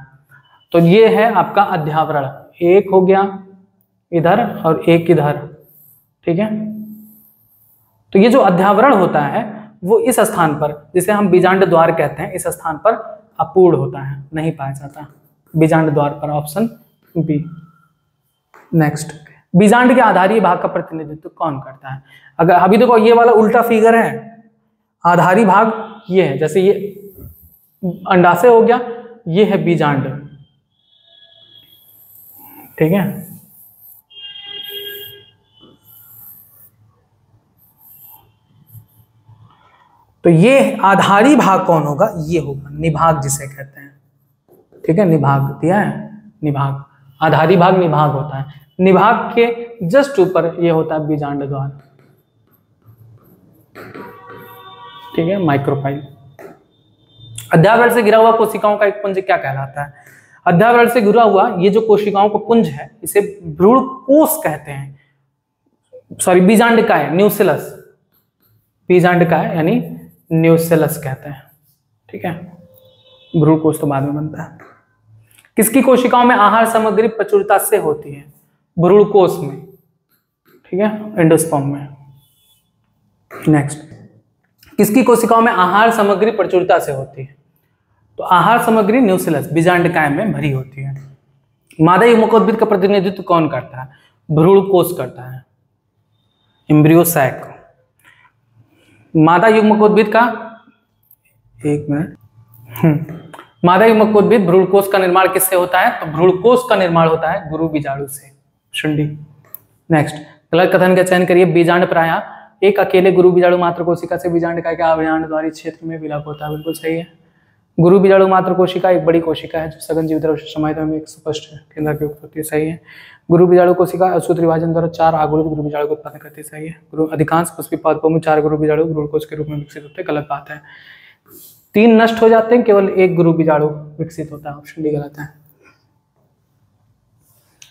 तो ये है आपका अध्यावरण, एक हो गया इधर और एक इधर। ठीक है, तो ये जो अध्यावरण होता है वो इस स्थान पर, जिसे हम बीजांड द्वार कहते हैं, इस स्थान पर अपूर्ण होता है, नहीं पाया जाता बीजांड द्वार पर, ऑप्शन बी। नेक्स्ट, बीजांड के आधारी भाग का प्रतिनिधित्व कौन करता है? अगर अभी देखो ये वाला उल्टा फिगर है, आधारी भाग ये है, जैसे ये अंडाशय हो गया, ये है बीजांड। ठीक है, तो ये आधारी भाग कौन होगा? ये होगा निभाग, जिसे कहते हैं। ठीक है, निभाग दिया है, निभाग। आधारी भाग निभाग होता है। निभाग के जस्ट ऊपर ये होता है बीजांड द्वार। ठीक है, माइक्रोफाइल। अध्यावरण से घिरा हुआ कोशिकाओं का एक पुंज क्या कहलाता है? अध्यावरण से घिरा हुआ ये जो कोशिकाओं का पुंज है, इसे भ्रूण कोश कहते हैं। सॉरी, बीजांड का है, न्यूसेलस। बीजांड का है यानी न्यूसेलस कहते हैं। ठीक है, भ्रूण कोश तो बाद में बनता है। किसकी कोशिकाओं में आहार सामग्री प्रचुरता से होती है? भ्रूण कोश में। ठीक है, एंडोस्पर्म में। नेक्स्ट, किसकी कोशिकाओं में आहार सामग्री प्रचुरता से होती है? तो आहार सामग्री न्यूसेलस, बीजांडकाय में भरी होती है। मादा युग्मकोद्भिद का प्रतिनिधित्व कौन करता है? भ्रूण कोश करता है, एम्ब्रियो सैक। मादा युग्मकोद्भिद का, एक मिनट, मादा युग्मकोद्भिद भ्रूण कोश का निर्माण किससे होता है? तो भ्रूण कोश का निर्माण होता है गुरु बीजाणु से, शुंडी। नेक्स्ट, गलत कथन का चयन करिए। बीजांड प्रायः एक अकेले गुरु बीजाणु मात्र कोशिका से बीजांडकाय के आव्यान द्वारी क्षेत्र में विलय होता है, बिल्कुल सही है। गुरु बीजाणु मात्र कोशिका एक बड़ी कोशिका है जो सघन जीवित समाहित में एक स्पष्ट केंद्र की उत्पत्ति, सही है। गुरु बीजाणु कोशिका असूत्र विभाजन द्वारा 4 आगुलित गुरु बीजाणु को उत्पन्न करती है, सही है। गुरु अधिकांश पुष्पी पादपों में 4 गुरु बीजाणु भ्रूण कोश के रूप में विकसित होते हैं, गलत बात है। 3 नष्ट हो जाते हैं, केवल 1 गुरु बीजाणु विकसित होता है, ऑप्शन डी गलत है।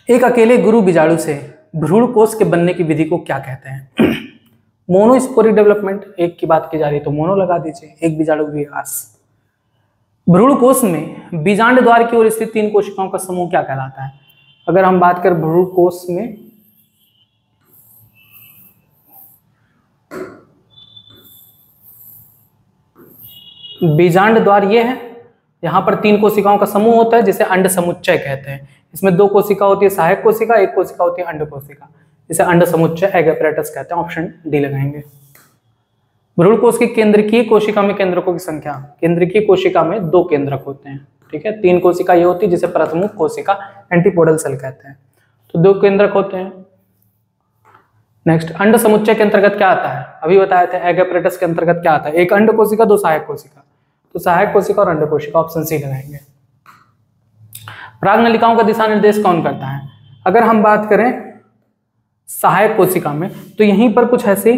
एक अकेले गुरु बीजाणु से भ्रूण कोश के बनने की विधि को क्या कहते हैं? मोनोस्पोरिक डेवलपमेंट, एक की बात की जा रही है तो मोनो लगा दीजिए, एक बीजाणु विकास। भ्रूण कोश में बीजांड द्वार की ओर स्थित 3 कोशिकाओं का समूह क्या कहलाता है? अगर हम बात करें भ्रूण कोश में, बीजांड द्वार ये है, यहां पर 3 कोशिकाओं का समूह होता है जिसे अंड समुच्चय कहते हैं। इसमें 2 कोशिका होती है सहायक कोशिका, 1 कोशिका होती है अंड कोशिका, जिसे अंड समुच्चय एग apparatus कहते हैं, ऑप्शन डी लगाएंगे। भ्रूण कोश की केंद्रकीय कोशिका में केंद्रकों की संख्या, केंद्रकीय कोशिका में 2 केंद्रक होते हैं। ठीक है, 3 कोशिका ये होती है जिसे प्रथमुख कोशिका एंटीपोडल सेल कहते हैं, तो 2 केंद्रक होते हैं। नेक्स्ट, अंड समुच्चय के अंतर्गत क्या आता है? अभी बताया था एग apparatus के अंतर्गत क्या आता है? 1 अंड कोशिका, 2 सहायक कोशिका, तो सहायक कोशिका और अंड कोशिका, ऑप्शन सी लगाएंगे। प्राग्नलिकाओं का दिशा निर्देश कौन करता है? अगर हम बात करें सहायक कोशिका में, तो यहीं पर कुछ ऐसी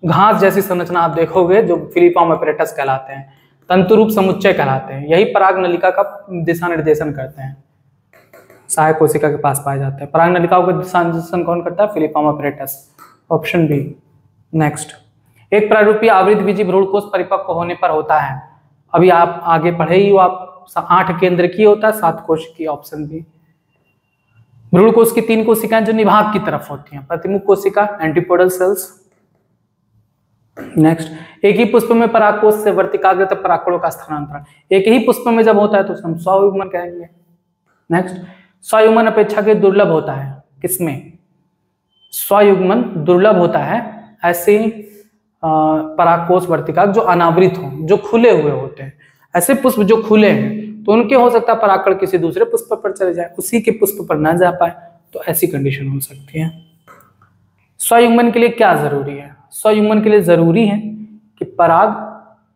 घास जैसी संरचना आप देखोगे जो फिलिफॉर्म apparatus कहलाते हैं, तंतुरूप समुच्चय कहलाते हैं, यही परागनलिका का दिशा निर्देशन करते हैं, सहायक कोशिका के पास पाए जाते हैं। परागनलिकाओं का दिशा निर्देशन कौन करता है? Filiform apparatus, option B. Next, एक प्रारूपीय आवृतबीजी भ्रूण कोश परिपक्व होने पर होता है, अभी आप आगे पढ़े ही हो, आप 8 केंद्र की होता है, 7 कोश की, ऑप्शन बी। भ्रूण कोश की 3 कोशिकाएं जो निभाग की तरफ होती हैं, प्रतिमुख कोशिका, एंटीपोडल सेल्स। नेक्स्ट, एक ही पुष्प में परागकोश से वर्तिकाग्र तक परागकणों का स्थानांतरण एक ही पुष्प में जब होता है तो उसे हम स्वयुग्मन कहेंगे। नेक्स्ट, स्वयुग्मन अपेक्षाकृत दुर्लभ होता है, किसमें? स्वयुग्मन दुर्लभ होता है ऐसे परागकोश वर्तिकाग्र जो अनावृत हो, जो खुले हुए होते हैं। ऐसे पुष्प जो खुले हैं तो उनके हो सकता है परागकण किसी दूसरे पुष्प पर चले जाए, उसी के पुष्प पर न जा पाए, तो ऐसी कंडीशन हो सकती है। स्वयुग्मन के लिए क्या जरूरी है? स्वयुग्मन के लिए जरूरी है कि पराग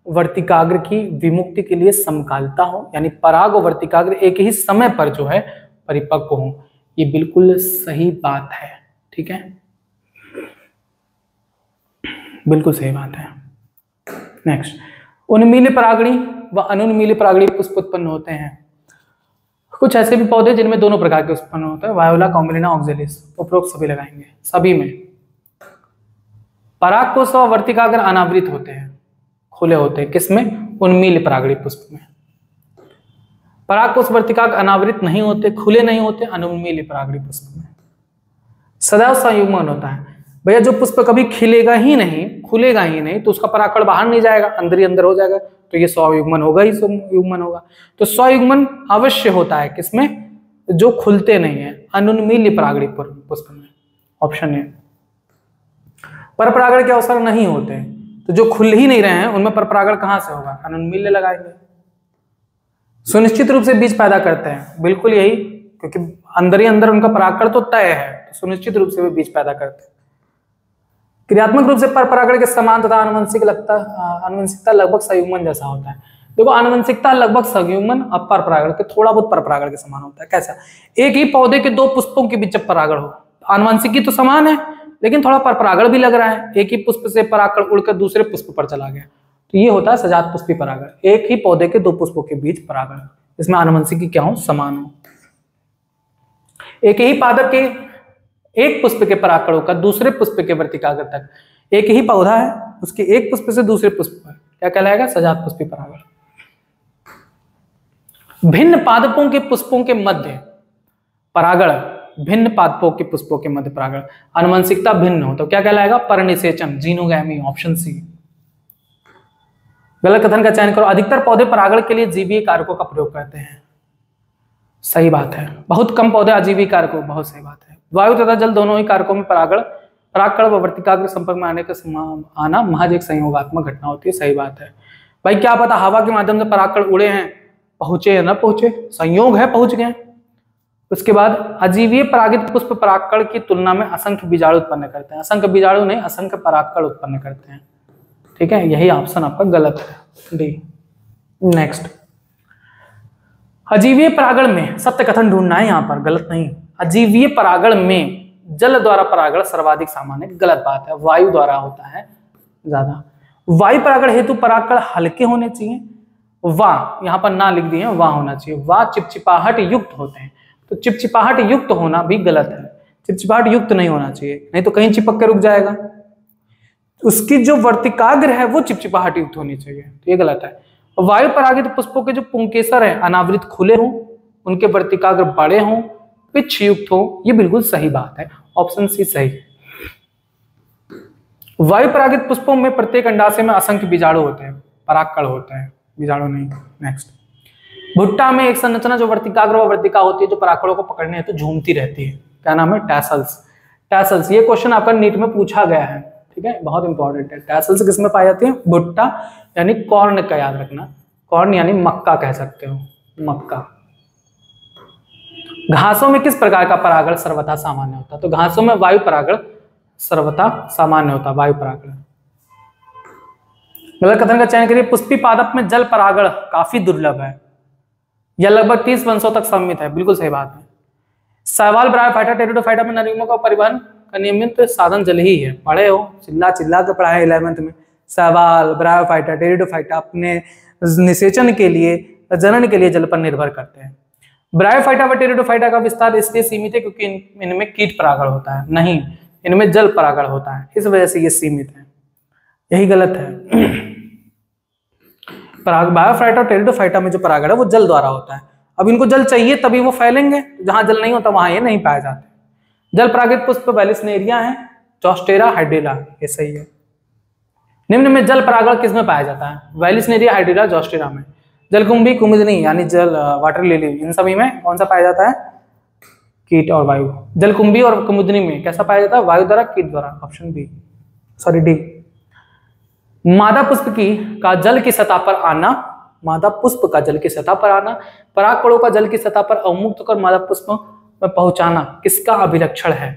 वर्तिकाग्र की विमुक्ति के लिए समकालता हो, यानी पराग और वर्तिकाग्र एक ही समय पर जो है परिपक्व हो। ये बिल्कुल सही बात है, ठीक है, बिल्कुल सही बात है। नेक्स्ट, उन्मीलित परागणी व अनुन्मीलित परागणी पुष्प उत्पन्न होते हैं। कुछ ऐसे भी पौधे जिनमें दोनों प्रकार के उत्पन्न होते हैं, वायोला, कॉम्बिलिना, ऑक्जेलिस, उपरोक्त सभी लगाएंगे। सभी में परागकोश व वर्तिकाग्र अनावृत होते हैं, खुले होते हैं, किसमें? उन्मीलित परागणी पुष्प में। परागकोश वर्तिकाग्र अनावृत नहीं होते, खुले नहीं होते, अनुन्मीलित परागणी पुष्प में। सदैव संयुग्मन होता है। भैया जो पुष्प कभी खिलेगा ही नहीं, खुलेगा ही नहीं, तो उसका परागकण बाहर नहीं जाएगा, अंदर ही अंदर हो जाएगा, तो ये स्वयुग्मन होगा ही युग्मन होगा। तो स्वयुग्मन अवश्य होता है किसमें? जो खुलते नहीं है, अनुन्मीलित परागणी पुष्प में। Option A. परपरागण के अवसर नहीं होते, तो जो खुल ही नहीं रहे हैं उनमें परपरागण कहां से होगा? अनुन्मील्य लगाएंगे। सुनिश्चित रूप से बीज पैदा करते हैं, बिल्कुल यही, क्योंकि अंदर ही अंदर उनका परागकण तो तय है, तो सुनिश्चित रूप से वे बीज पैदा करते हैं। क्रियात्मक रूप से परपरागण के समान तथा आनुवंशिकता लगभग संयुग्मन जैसा होता है। देखो, आनुवंशिकता लगभग संयुग्मन और परपरागण के थोड़ा बहुत परपरागण के समान होता है। कैसा? एक ही पौधे के 2 पुष्पों के बीच जब परागण हो, आनुवंशिकी तो समान है लेकिन थोड़ा परपरागण भी लग रहा है, एक ही पुष्प से परागकण उड़कर दूसरे पुष्प पर चला गया, तो ये होता है सजात पुष्पी परागण। एक ही पौधे के 2 पुष्पों के बीच परागण, इसमें आनुवंशिकी क्या हो? समान हो। एक ही पादप के एक पुष्प के परागकणों का दूसरे पुष्प के वर्तिकाग्र तक, एक ही पौधा है, उसके एक पुष्प से दूसरे पुष्प पर, क्या कहलाएगा? सजात पुष्पी परागण। भिन्न पादपों के पुष्पों के मध्य परागण, भिन्न पादपों के पुष्पों के मध्य परागण, आनुवंशिकता भिन्न हो तो क्या कहलाएगा? परनिषेचन, जीनोगैमी। Option C. गलत कथन का चयन करो। अधिकतर पौधे परागण के लिए जीवीय कारकों का प्रयोग करते हैं। सही बात है। बहुत कम पौधे अजीवीय कारकों, बहुत सही बात है। वायु तथा जल दोनों ही कारकों में परागकण व वर्तिकाग्र संपर्क में आना महज एक संयोगात्मक घटना होती है। सही बात है भाई, क्या पता हवा के माध्यम से परागकण उड़े हैं, पहुंचे या न पहुंचे, संयोग है पहुंच गए। उसके बाद अजीवीय परागित पुष्प परागकण की तुलना में असंख्य बीजाणु उत्पन्न करते हैं। असंख्य बीजाणु नहीं, असंख्य परागकण उत्पन्न करते हैं, ठीक है, यही ऑप्शन आपका गलत है, डी। नेक्स्ट, अजीवीय परागण में, सत्य कथन ढूंढना है यहाँ पर, गलत नहीं। अजीवीय परागण में जल द्वारा परागण सर्वाधिक सामान्य, गलत बात है, वायु द्वारा होता है ज्यादा। वायु परागण हेतु परागकण हल्के होने चाहिए, वाह यहाँ पर ना लिख दिए, वाह होना चाहिए। वाह चिपचिपाहट युक्त होते हैं, तो चिपचिपाहट युक्त होना भी गलत है, चिपचिपाहट युक्त नहीं होना चाहिए, नहीं तो कहीं चिपक के रुक जाएगा। उसकी जो वर्तिकाग्र है वो चिपचिपाहट युक्त होनी चाहिए, तो ये गलत है। वायु परागित पुष्पों के जो पुंकेसर है अनावृत खुले हों, उनके वर्तिकाग्र बड़े हों, पिच्छ युक्त हो, ये बिल्कुल सही बात है, ऑप्शन सी सही। वायु परागित पुष्पों में प्रत्येक अंडाशय में असंख्य बीजाणु होते हैं, परागकण होते हैं, बीजाणु नहीं। नेक्स्ट, भुट्टा में एक संरचना जो वर्तिकाग्र व वर्तिका होती है, जो परागकणों को पकड़ने हेतु झूमती रहती है, क्या नाम है? टैसल्स। टैसल्स, ये क्वेश्चन आपका नीट में पूछा गया है, ठीक है, बहुत इंपॉर्टेंट है। टैसल्स किसमें पाई जाती है? भुट्टा यानी कॉर्न का याद रखना, कॉर्न यानी मक्का कह सकते हो, मक्का। घासों में किस प्रकार का परागण सर्वथा सामान्य होता है? तो घासों में वायु परागण सर्वथा सामान्य होता है, वायु परागण। गलत कथन का चयन करिए। पुष्पी पादप में जल परागण काफी दुर्लभ है, यह लगभग 30 वंशों तक सीमित है, बिल्कुल सही बात है। शैवाल, ब्रायोफाइटा, टेरिडोफाइटा में नर युग्मों का परिवहन का नियमित साधन जल ही है। पढ़े हो, चिल्ला चिल्ला के पढ़ा है 11th में। शैवाल, ब्रायोफाइटा, टेरिडोफाइटा अपने निषेचन के लिए, जनन के लिए जल पर निर्भर करते हैं। ब्रायोफाइटा व टेरिडोफाइटा का विस्तार इसलिए सीमित है क्योंकि इनमें कीट परागण होता है, नहीं, इनमें जल परागण होता है, इस वजह से ये सीमित है, यही गलत है। ब्रायोफाइटा और टेरिडोफाइटा में जो परागण है वो जल द्वारा होता है, अब इनको जल चाहिए तभी वो फैलेंगे, जहां जल नहीं होता वहां ये नहीं पाए जाते। जल परागित पुष्प वेलिस्नेरिया है, जोस्टेरा, हाइड्रिला, ये सही है। निम्न में जल परागण किसमें पाया जाता है? वेलिस्नेरिया, हाइड्रिला, जोस्टेरा में। जलकुंभी, कुमुदिनी यानी जल वाटर लिली, इन सभी में कौन सा पाया जाता है? कीट और वायु। जलकुंभी और कुमुदिनी में कैसा पाया जाता है? वायु द्वारा, कीट द्वारा। Option B, sorry D. मादा पुष्प का जल की सतह पर आना, मादा पुष्प का जल की सतह पर आना, परागकणों का जल की सतह पर अवमुक्त होकर मादा पुष्प में पहुंचाना किसका अभिलक्षण है?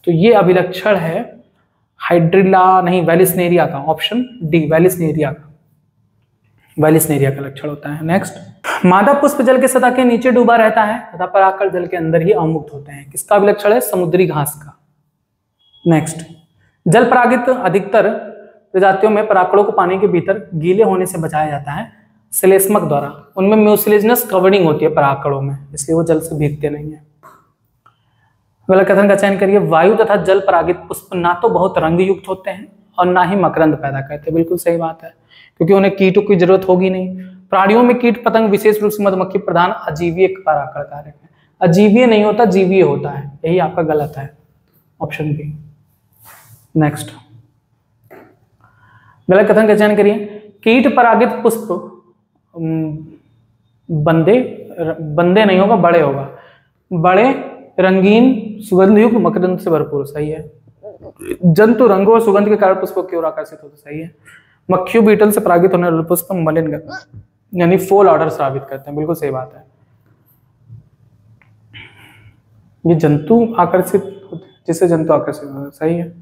तो ये अभिलक्षण है हाइड्रिला नहीं, वेलिस्नेरिया का। ऑप्शन डी, वेलिस्नेरिया का, वेलिस्नेरिया का लक्षण होता है। नेक्स्ट, मादा पुष्प जल के सतह के नीचे डूबा रहता है तथा परागकण जल के अंदर ही अवमुक्त होते हैं, किसका अभिलक्षण है? समुद्री घास का। नेक्स्ट, जल परागित अधिकतर प्रजातियों में परागकणों को पानी के भीतर गीले होने से बचाया जाता है श्लेष्मक द्वारा। उनमें म्यूसिलेजिनस कवरिंग होती है परागकणों में, इसलिए वो जल से भीगते नहीं है। अगला कथन का चयन करिए। वायु तथा जल परागित पुष्प ना तो बहुत रंग युक्त होते हैं और ना ही मकरंद पैदा करते हैं। बिल्कुल सही बात है, क्योंकि उन्हें कीटों की जरूरत होगी नहीं। प्राणियों में कीट पतंग, विशेष रूप से मधुमक्खी प्रधान अजीवीय परागकण कारक है। अजीवीय नहीं होता, जीवीय होता है, यही आपका गलत है। Option B. नेक्स्ट, गलत कथन का चयन करिए। कीट परागित पुष्प बंदे नहीं होगा, बड़े होगा। बड़े, रंगीन, सुगंध युक्त, मकरंद से भरपूर, सही है। जंतु रंगों और सुगंध के कारण पुष्पों की ओर आकर्षित होते, सही है। मक्खियों, बीटल से परागित होने वाले पुष्प मलिन यानी फोल ऑर्डर स्रावित करते हैं, बिल्कुल सही बात है। ये जंतु आकर्षित होते, जिससे जंतु आकर्षित होते हैं, सही है।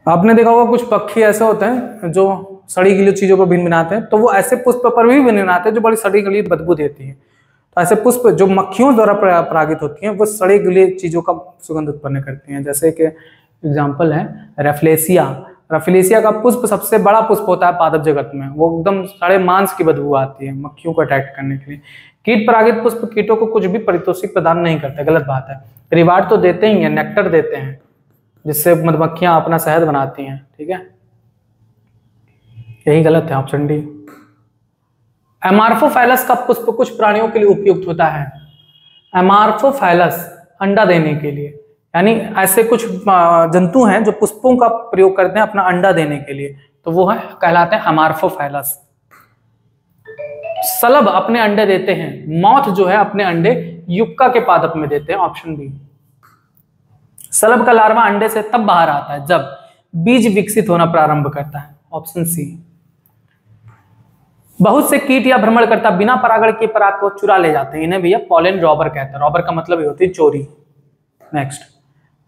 आपने देखा होगा कुछ पक्षी ऐसे होते हैं जो सड़ी गली चीजों पर भिनभिनाते हैं, तो वो ऐसे पुष्प पर भी भिनभिनाते हैं जो बड़ी सड़ी गली बदबू देती है। तो ऐसे पुष्प जो मक्खियों द्वारा परागित होती हैं वो सड़ी गली चीजों का सुगंध उत्पन्न करती हैं। जैसे कि एग्जाम्पल है रेफ्लेसिया। रेफ्लेसिया का पुष्प सबसे बड़ा पुष्प होता है पादप जगत में, वो एकदम सड़े मांस की बदबू आती है मक्खियों को अट्रैक्ट करने के लिए। कीट परागित पुष्प कीटों को कुछ भी पारितोषिक प्रदान नहीं करते, गलत बात है। रिवार्ड तो देते ही हैं, नेक्टर देते हैं, जिससे मधुमक्खियां अपना शहद बनाती हैं, ठीक है। यही गलत है, ऑप्शन डी। एमार्फोफाइलस का पुष्प कुछ प्राणियों के लिए उपयुक्त होता है। एमार्फोफाइलस अंडा देने के लिए, यानी ऐसे कुछ जंतु हैं जो पुष्पों का प्रयोग करते हैं अपना अंडा देने के लिए, तो वो है कहलाते हैं एमार्फोफाइलस। सलभ अपने अंडे देते हैं, मॉथ जो है अपने अंडे युक्का के पादप में देते हैं, ऑप्शन बी। सलभ का लार्वा अंडे से तब बाहर आता है जब बीज विकसित होना प्रारंभ करता है, ऑप्शन सी। बहुत से कीट या भ्रमणकर्ता बिना परागण के पराग को चुरा ले जाते हैं, इन्हें भैया पॉलन रॉबर कहते हैं। रॉबर का मतलब ये होती है चोरी। नेक्स्ट,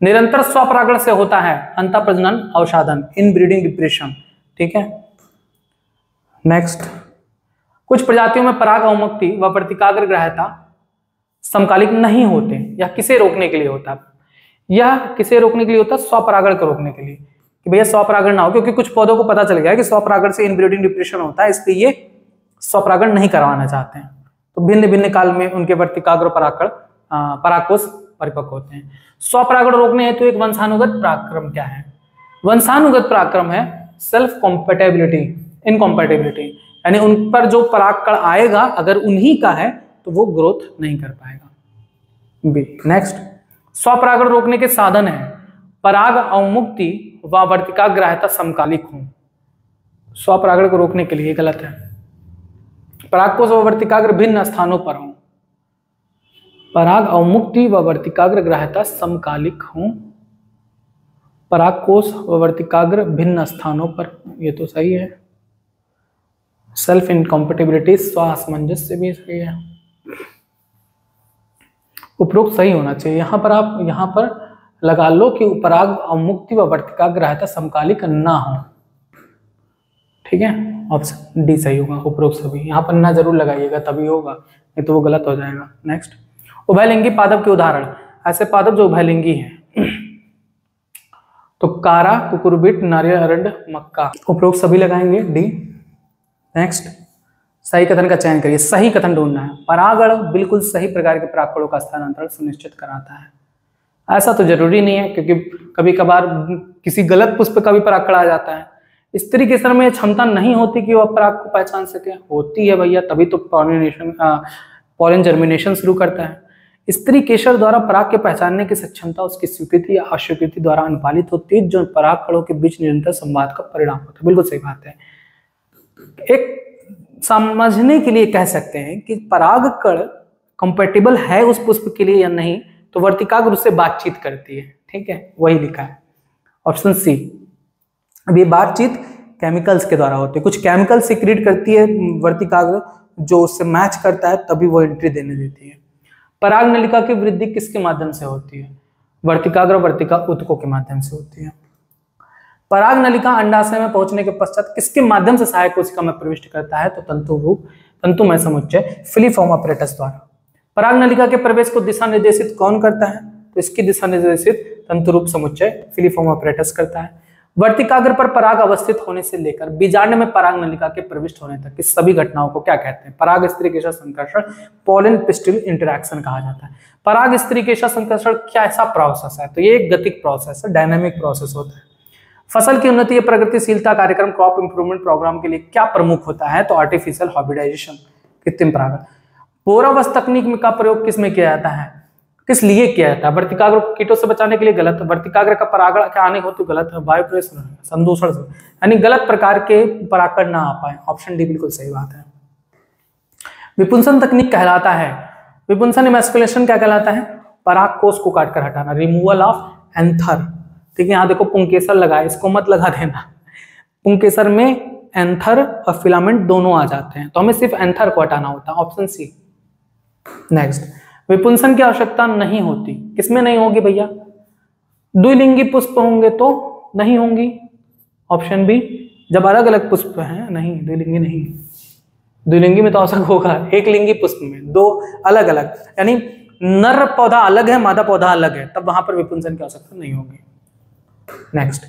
निरंतर स्वपरागण से होता है अंतः प्रजनन, अवसादन, इनब्रीडिंग, डिप्रेशन, ठीक है। नेक्स्ट, कुछ प्रजातियों में पराग अवमुक्ति व वर्तिकाग्र ग्राह्यता समकालिक नहीं होते। यह किसे रोकने के लिए होता है? यह किसे रोकने के लिए होता है? स्वपरागण को रोकने के लिए, कि भैया स्वपरागण ना हो, क्योंकि कुछ पौधों को पता चल गया है कि स्वपरागण से इनब्रीडिंग, डिप्रेशन होता है, इसलिए ये स्वपरागण नहीं करवाना चाहते हैं। तो भिन्न भिन्न काल में उनके वर्तिकाग्र परागकोश परिपक्व होते हैं। स्वपरागण रोकने हेतु एक वंशानुगत पराक्रम क्या है? वंशानुगत पराक्रम है सेल्फ कॉम्पेटेबिलिटी, इनकॉम्पेटेबिलिटी, यानी उन पर जो परागकण आएगा अगर उन्हीं का है तो वो ग्रोथ नहीं कर पाएगा। बी। नेक्स्ट, स्वपरागण रोकने के साधन है पराग अवमुक्ति व वर्तिकाग्राह्यता समकालिक हो। स्वपरागण को रोकने के लिए गलत है। परागकोश व वर्तिकाग्र भिन्न स्थानों पर हो। पराग अवमुक्ति व वर्तिकाग्र ग्राह्यता समकालिक हो। परागकोश व वर्तिकाग्र भिन्न स्थानों पर, ये तो सही है। सेल्फ इनकॉम्पेटिबिलिटी, स्वासामंजस्य भी सही है। उपरोक्त सही होना चाहिए। यहां पर आप यहां पर लगा लो कि पराग अवमुक्ति व वर्तिकाग्र ग्राह्यता समकालिक ना हो, ठीक है। ऑप्शन डी सही होगा, उपरोक्त सभी। यहाँ पर ना जरूर लगाइएगा, तभी होगा, नहीं तो वो गलत हो जाएगा। नेक्स्ट, उभयलिंगी पादप के उदाहरण। ऐसे पादप जो उभयलिंगी हैं तो कारा, कुकुरबिट, नारियल, अरंड, मक्का, उपरोक्त सभी लगाएंगे, डी। नेक्स्ट, सही कथन का चयन करिए। सही कथन ढूंढना है। परागण बिल्कुल सही प्रकार के परागकणों का स्थानांतरण सुनिश्चित कराता है। ऐसा तो जरूरी नहीं है, क्योंकि कभी कभार किसी गलत पुष्प का भी परागकण आ जाता है। स्त्री के शरीर में क्षमता नहीं होती कि वह पराग को पहचान सके। होती है भैया, तभी तो पॉलिनेशन पॉलन जर्मिनेशन शुरू करता है। स्त्री केशर द्वारा पराग के पहचानने की सक्षमता उसकी स्वीकृति या अस्वीकृति द्वारा अनुपालित होती है, जो पराग कणों के बीच निरंतर संवाद का परिणाम होता है। बिल्कुल सही बात है। एक समझने के लिए कह सकते हैं कि पराग कण कंपेटिबल है उस पुष्प के लिए या नहीं, तो वर्तिकाग्र उससे बातचीत करती है। ठीक है, वही लिखा है ऑप्शन सी। अब ये बातचीत केमिकल्स के द्वारा होती है, कुछ केमिकल सीक्रेट करती है वर्तिकाग्र जो उससे मैच करता है, तभी वो एंट्री देने देती है। पराग नलिका की वृद्धि किसके माध्यम से होती है? वर्तिकाग्र वर्तिका ऊतकों के माध्यम से होती है। पराग नलिका अंडाशय में पहुंचने के पश्चात किसके माध्यम से सहायक कोशिका में प्रविष्ट करता है? तो तंतुमय समुच्चय फिलीफॉर्म अपरेटस द्वारा। पराग नलिका के प्रवेश को दिशा निर्देशित कौन करता है? तो इसकी दिशा निर्देशित तंतुरूप समुच्चय फिलीफॉर्म अपरेटस करता है। वर्तिकाग्र पर पराग अवस्थित होने से लेकर बीजांड में पराग नलिका के प्रविष्ट होने तक की सभी घटनाओं को क्या कहते हैं? पराग स्त्री केशर संकर्षण, पोलन पिस्टिल इंटरैक्शन कहा जाता है। पराग स्त्री केशर संकर्षण क्या ऐसा प्रोसेस है? तो ये एक गतिक प्रोसेस है, डायनामिक प्रोसेस होता है। फसल की उन्नति या प्रगतिशीलता कार्यक्रम क्रॉप इंप्रूवमेंट प्रोग्राम के लिए क्या प्रमुख होता है? तो आर्टिफिशियल हाइब्रिडाइजेशन, कृत्रिम परागण। बोरावस तकनीक का प्रयोग किस में किया जाता है? किस लिए किया जाता है? वर्तिकाग्र को कीटों से बचाने के लिए गलत, वर्तिकाग्र का परागण के आने हो तो गलत है, वायु प्रेषण, संदूषण से, यानी गलत प्रकार के परागण ना आ पाए। ऑप्शन डी बिल्कुल सही बात है। विपुंसन तकनीक कहलाता है, विपुंसन इमैस्कुलेशन क्या कहलाता है? पराग कोष को काटकर हटाना, रिमूवल ऑफ एंथर। ठीक है, यहाँ देखो पुंकेसर लगा है, इसको मत लगा देना। पुंकेसर में एंथर और फिलामेंट दोनों आ जाते हैं, तो हमें सिर्फ एंथर को हटाना होता है। Option C. नेक्स्ट, विपुंसन की आवश्यकता नहीं होती, किसमें नहीं होगी भैया? द्विलिंगी पुष्प होंगे तो नहीं होंगी। ऑप्शन बी, जब अलग अलग पुष्प हैं, नहीं द्विलिंगी नहीं, द्विलिंगी में तो आवश्यक होगा, एक लिंगी पुष्प में दो अलग अलग, यानी नर पौधा अलग है मादा पौधा अलग है, तब वहां पर विपुंसन की आवश्यकता नहीं होगी। नेक्स्ट,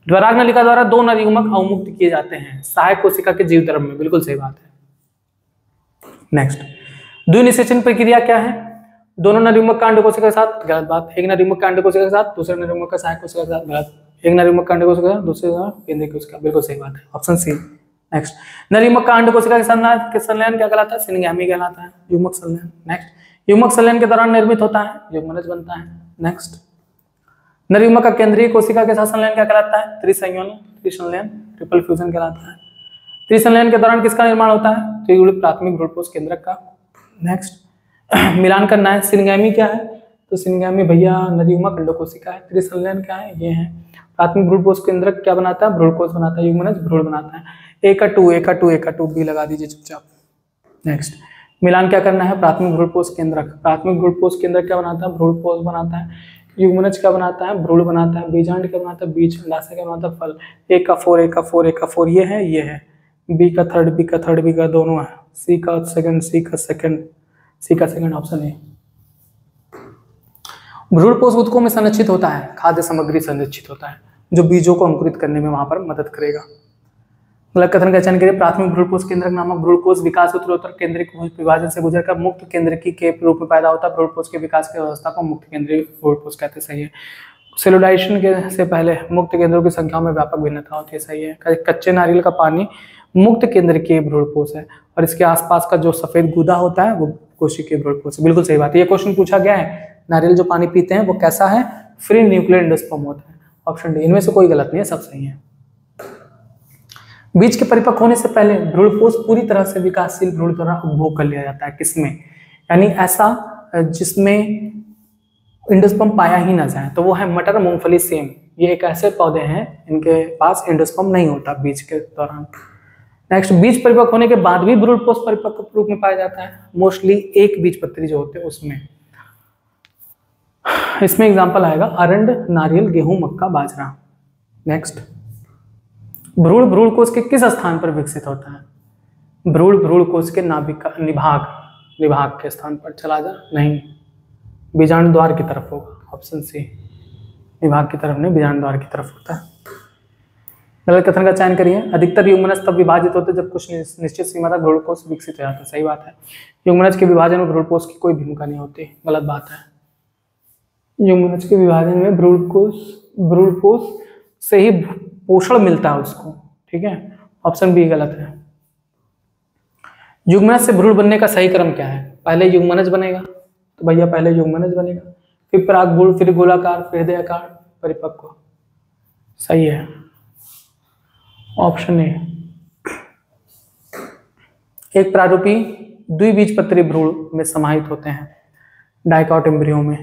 पराग नलिका द्वारा दो नरयुग्मक अवमुक्त किए जाते हैं सहायक कोशिका के जीव द्रव्य में, बिल्कुल सही बात है। नेक्स्ट, द्विनिषेचन प्रक्रिया क्या है? दोनों नरयुग्मक का अंड कोशिका के साथ, गलत बात। एक नरयुग्मक का अंड कोशिका के साथ, दूसरे नरयुग्मक का सहायक कोशिका के साथ, गलत। एक नरयुग्मक का अंड कोशिका के साथ, दूसरे केंद्रीय कोशिका, बिल्कुल सही बात है। Option C. नेक्स्ट, नरयुग्मक का अंड कोशिका के संलयन क्या कहलाता है? सिनगैमी कहलाता है, युग्मक संलयन। नेक्स्ट, युग्मक संलयन के दौरान निर्मित होता है, युग्मनज बनता है। नेक्स्ट, नरयुग्मक का केंद्रीय कोशिका के साथ संलयन क्या कहलाता है? त्रिसंलयन, ट्रिपल फ्यूजन कहलाता है। त्रिसंलयन के दौरान किसका निर्माण होता है? त्रिगुणित प्राथमिक भ्रूणपोष केंद्रक का। नेक्स्ट, मिलान करना है। सिनगैमी क्या है? तो सिनगैमी भैया नरयुग्मक अंडकोशिका है। त्रिसंलयन क्या है? ये है। प्राथमिक भ्रूणपोष केंद्रक क्या बनाता है? भ्रूणकोष बनाता है, युग्मनज भ्रूण बनाता है। A का 2 बी लगा दीजिए चुपचाप। नेक्स्ट, मिलान क्या करना है? प्राथमिक भ्रूणपोष केंद्रक, प्राथमिक भ्रूणपोष केंद्रक क्या बनाता है? भ्रूणपोष बनाता है। युग्मनज क्या बनाता है? भ्रूण बनाता है। बीजांड क्या बनाता है? बीज। अंडाशय क्या बनाता है? फल। A का 4 ये है, ये है। बी का थर्ड दोनों है। सी का सेकंड, ऑप्शन ए। भ्रूणपोष ऊतकों में संरक्षित होता है, खाद्य सामग्री संरक्षित होता है, जो बीजों को अंकुरित करने में वहां पर मदद करेगा। गलत कथन का चयन करिए। प्राथमिक भ्रूणपोष केंद्रक नामक भ्रूणकोष विकास उत्तरोत्तर केंद्रिक विभाजन से गुजरकर मुक्त केंद्रकी के रूप में पैदा होता है। भ्रूणपोष के विकास की अवस्था को मुक्त केंद्रीय भ्रूणपोष कहते हैं, सही है। सेलुलाइजेशन के से पहले मुक्त केंद्रों की संख्या में व्यापक भिन्नता होती है, सही है। कच्चे नारियल का पानी मुक्त केंद्रकीय भ्रूणपोष है, और इसके आसपास का जो सफेद गुदा होता है वो कोशिकीय भ्रूणपोष है, बिल्कुल सही बात है। ये क्वेश्चन पूछा गया है, नारियल जो पानी पीते हैं वो कैसा है? फ्री न्यूक्लियर एंडोस्पर्म होता है। Option D. इनमें से कोई गलत नहीं है, सब सही है। बीज के परिपक्व होने से पहले भ्रूणपोष पूरी तरह से विकासशील भ्रूण द्वारा उपभोग कर लिया जाता है। किसमें? यानी ऐसा जिसमें एंडोस्पर्म पाया ही ना जाए, तो वो है मटर, मूंगफली, सेम। ये एक ऐसे पौधे हैं इनके पास एंडोस्पर्म नहीं होता बीज के दौरान। नेक्स्ट, बीज परिपक्व होने के बाद भी भ्रूणपोष परिपक्व रूप में पाया जाता है, मोस्टली एक बीजपत्री जो होते हैं उसमें। इसमें एग्जांपल आएगा अरंड, नारियल, गेहूं, मक्का, बाजरा। नेक्स्ट, भ्रूण भ्रूणकोष के किस स्थान पर विकसित होता है? भ्रूण भ्रूणकोष के निभाग के स्थान पर। चला जा, नहीं, बीजांड द्वार की तरफ होगा। Option C. निभाग की तरफ नहीं, बीजांड द्वार की तरफ होता है। गलत कथन का चयन करिए। अधिकतर युग्मनज तब विभाजित होते जब कुछ निश्चित सीमा तक भ्रूणकोष विकसित हो जाता है, सही बात है। युग्मनज के विभाजन में भ्रूणकोष की कोई भूमिका नहीं होती, गलत बात है। युग्मनज के विभाजन में भ्रूणकोष से ही पोषण मिलता है उसको, ठीक है। ऑप्शन बी गलत है। युग्मनज से भ्रूण बनने का सही क्रम क्या है? पहले युग्मनज बनेगा, तो भैया पहले युग्मनज बनेगा, फिर परागबूल, फिर गोलाकार, फिर हृदयाकार, परिपक्व। सही है, ऑप्शन ए। एक प्रारूपी द्विबीजपत्री भ्रूण में समाहित होते हैं डाइकॉट एम्ब्रियो में।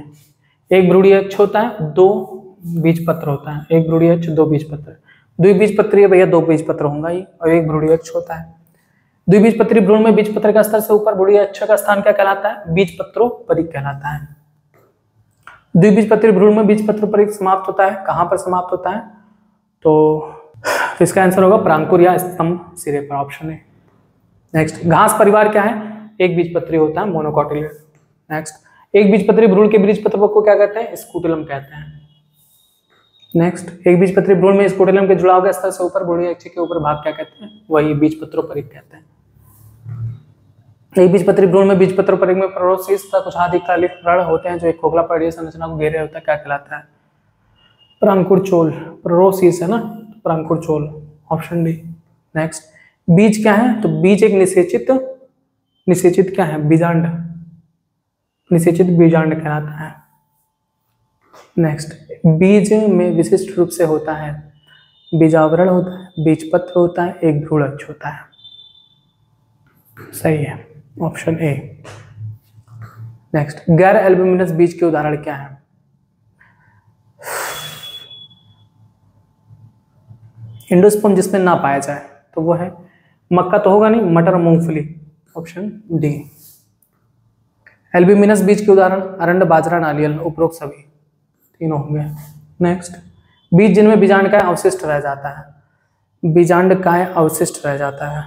एक भ्रूणीयक्ष होता है, 2 बीजपत्र होता है। एक भ्रूणीयक्ष 2 बीजपत्र। द्विबीजपत्री भैया 2 बीजपत्र होगा ही, और एक भ्रूणीयक्ष होता है। द्विबीजपत्री भ्रूण में बीजपत्र का स्तर से ऊपर भ्रूणीयक्ष का स्थान क्या कहलाता है? बीजपत्रोपरिक कहलाता है। द्विबीजपत्री भ्रूण में बीजपत्रोपरिक समाप्त होता है, कहां पर समाप्त होता है? तो इसका आंसर होगा परांकुर या स्तंभ सिरे पर, ऑप्शन ए। नेक्स्ट, घास परिवार क्या है? एक बीजपत्री होता है, मोनोकोटिलियड। नेक्स्ट, एक बीजपत्री भ्रूण के बीजपत्र को क्या कहते हैं? स्कूटुलम कहते हैं। नेक्स्ट, एक बीजपत्री भ्रूण में स्कूटुलम के जुड़ाव के स्तर से ऊपर भ्रूणीयक्ष के ऊपर भाग क्या कहते हैं? वही बीजपत्रोपरिक कहते हैं। एक बीजपत्री भ्रूण में बीजपत्रोपरिक में प्रोरोसीस तथा कुछ आधिकालिक व्रण होते हैं जो एक खोखला पर्णीय संरचना को घेरे होता है, क्या कहलाता है? परांकुरचोल। प्रोरोसीस है ना, परांकुरचोल, ऑप्शन डी। नेक्स्ट, बीज क्या है? तो बीज एक निषेचित क्या है? बीजांड, निषेचित बीजांड कहलाता है। नेक्स्ट, बीज में विशिष्ट रूप से होता है बीजावरण होता है, बीजपत्र होता है, एक भ्रूणक्ष होता है। सही है, ऑप्शन ए। नेक्स्ट, गैर एल्ब्यूमिनस बीज के उदाहरण क्या है? एंडोस्पर्म जिसमें ना पाया जाए तो वो है, मक्का तो होगा नहीं, मटर, मूंगफली, ऑप्शन डी। एल्ब्यूमिनस बीज के उदाहरण अरंड, बाजरा, नारियल, उपरोक्त सभी तीनों होंगे। नेक्स्ट, बीज जिनमें बीजांड का अवशिष्ट रह जाता है, बीजांड का अवशिष्ट रह जाता है,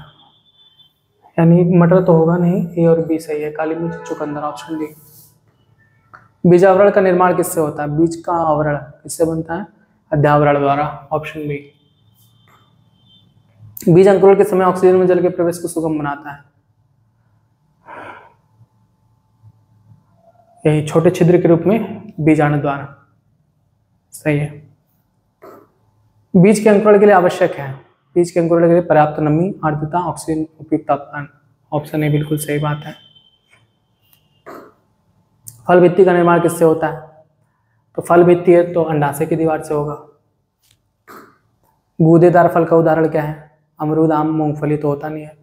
यानी मटर तो होगा नहीं, ए और बी सही है, काली मिर्च, चुकंदर, ऑप्शन डी। बीजावरण का निर्माण किससे होता है? बीज का आवरण किससे बनता है? अध्यावरण द्वारा, ऑप्शन बी। बीज अंकुरण के समय ऑक्सीजन में जल के प्रवेश को सुगम बनाता है, यही छोटे छिद्र के रूप में बीजाणु द्वारा। सही है। बीज के अंकुरण के लिए आवश्यक है, बीज के अंकुरण के लिए पर्याप्त नमी, आर्द्रता, ऑक्सीजन, उपयुक्त तापमान, ऑप्शन ए बिल्कुल सही बात है। फल भित्ति का निर्माण किससे होता है? तो फल भित्ति है तो अंडाशय की दीवार से होगा। गूदेदार फल का उदाहरण क्या है? अमरूद, आम, मूंगफली तो होता नहीं है,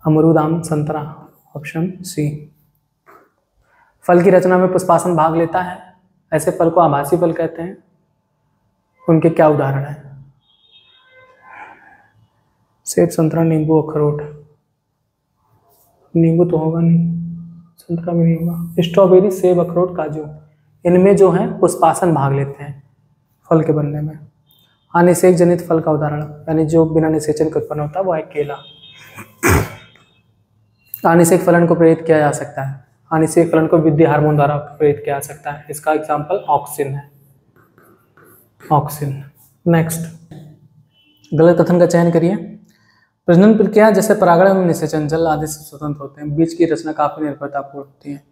अमरूद, आम, संतरा, ऑप्शन सी। फल की रचना में पुष्पासन भाग लेता है, ऐसे फल को आभासी फल कहते हैं, उनके क्या उदाहरण है? सेब, संतरा, नींबू, अखरोट। नींबू तो होगा नहीं, संतरा भी नहीं होगा। स्ट्रॉबेरी, सेब, अखरोट, काजू, इनमें जो है पुष्पासन भाग लेते हैं फल के बनने में। अनिषेक जनित फल का उदाहरण, यानी जो बिना निषेचन के उत्पन्न होता है, वो है केला। अनिषेक फलन को प्रेरित किया जा सकता है, अनिषेक फलन को वृद्धि हार्मोन द्वारा प्रेरित किया जा सकता है, इसका एग्जाम्पल ऑक्सिन है, ऑक्सिन। नेक्स्ट, गलत कथन का चयन करिए। प्रजनन प्रक्रिया जैसे परागण एवं निषेचन जल आदि से स्वतंत्र होते हैं, बीज की रचना काफी निर्भरतापूर्ण होती है।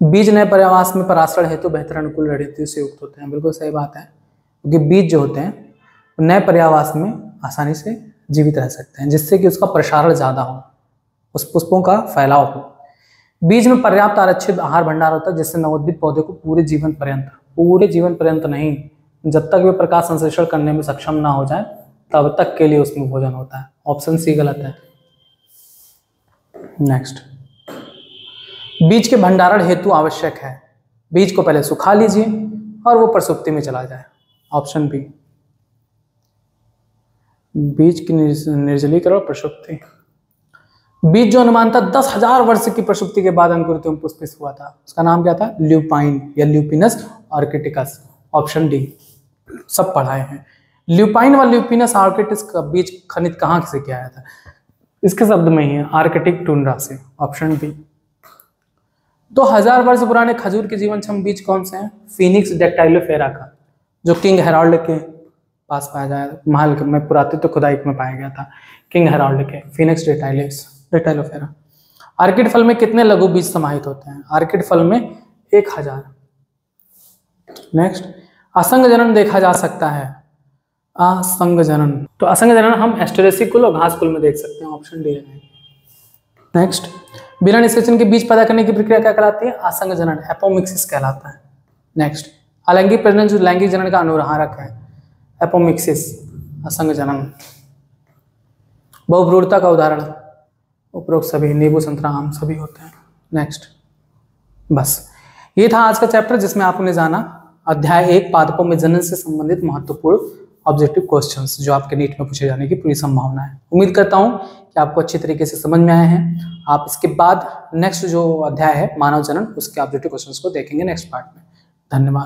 बीज नए पर्यावास में पराशरण हेतु बेहतर अनुकूल रणनीति से युक्त होते हैं, बिल्कुल सही बात है, क्योंकि बीज जो होते हैं नए पर्यावास में आसानी से जीवित रह सकते हैं, जिससे कि उसका प्रसारण ज्यादा हो, उस पुष्पों का फैलाव हो। बीज में पर्याप्त आरक्षित आहार भंडार होता है, जिससे नवोदित पौधे को पूरे जीवन पर्यंत नहीं, जब तक वे प्रकाश संश्लेषण करने में सक्षम ना हो जाए तब तक के लिए उसमें भोजन होता है, ऑप्शन सी गलत है। नेक्स्ट, बीज के भंडारण हेतु आवश्यक है, बीज को पहले सुखा लीजिए और वो प्रसुप्ति में चला जाए, ऑप्शन बी। बीज की निर्जलीकरण प्रसुप्ति। बीज जो अनुमानतः 10,000 वर्ष की प्रसुप्ति के बाद अंकुरित एवं पुष्पित हुआ था, उसका नाम क्या था? ल्यूपाइन या ल्यूपिनस आर्किटिकस, ऑप्शन डी। सब पढ़ाए हैं। ल्यूपाइन व ल्यूपिनस आर्किटिकस का बीज खनित कहाँ से किया गया था? इसके शब्द में ही है, आर्कटिक टुंड्रा से, ऑप्शन बी। 2000 वर्ष पुराने खजूर के जीवनक्षम बीज कौन से हैं? फिनिक्स डेक्टाइलोफेरा का, जो किंग हेराल्ड के पास पाया जाए, महल में पुरातत्व खुदाई में पाया गया था, किंग हेराल्ड के, फिनिक्स डेक्टाइलोफेरा। आर्किड फल में कितने लघु बीज समाहित होते हैं? आर्किड फल में 1000। नेक्स्ट, असंग जनन देखा जा सकता है, असंग जनन, तो असंग जनन हम एस्टेरेसी कुल और घास कुल में देख सकते हैं, ऑप्शन डी है। नेक्स्ट, बिना निषेचन के बीज पैदा करने की प्रक्रिया क्या कहलाती है? आसंग जनन, एपोमिक्सिस कहलाता है। नेक्स्ट, अलैंगिक प्रजनन जो लैंगिक जनन का अनुहारक है, एपोमिक्सिस, असंग जनन। बहुभ्रूणता का उदाहरण उपरोक्त सभी, नींबू, संतरा, आम सभी होते हैं। नेक्स्ट, बस ये था आज का चैप्टर जिसमें आपने जाना अध्याय 1 पादपों में जनन से संबंधित महत्वपूर्ण ऑब्जेक्टिव क्वेश्चंस जो आपके नीट में पूछे जाने की पूरी संभावना है। उम्मीद करता हूं कि आपको अच्छी तरीके से समझ में आए हैं। आप इसके बाद नेक्स्ट जो अध्याय है मानव जनन, उसके ऑब्जेक्टिव क्वेश्चंस को देखेंगे नेक्स्ट पार्ट में। धन्यवाद।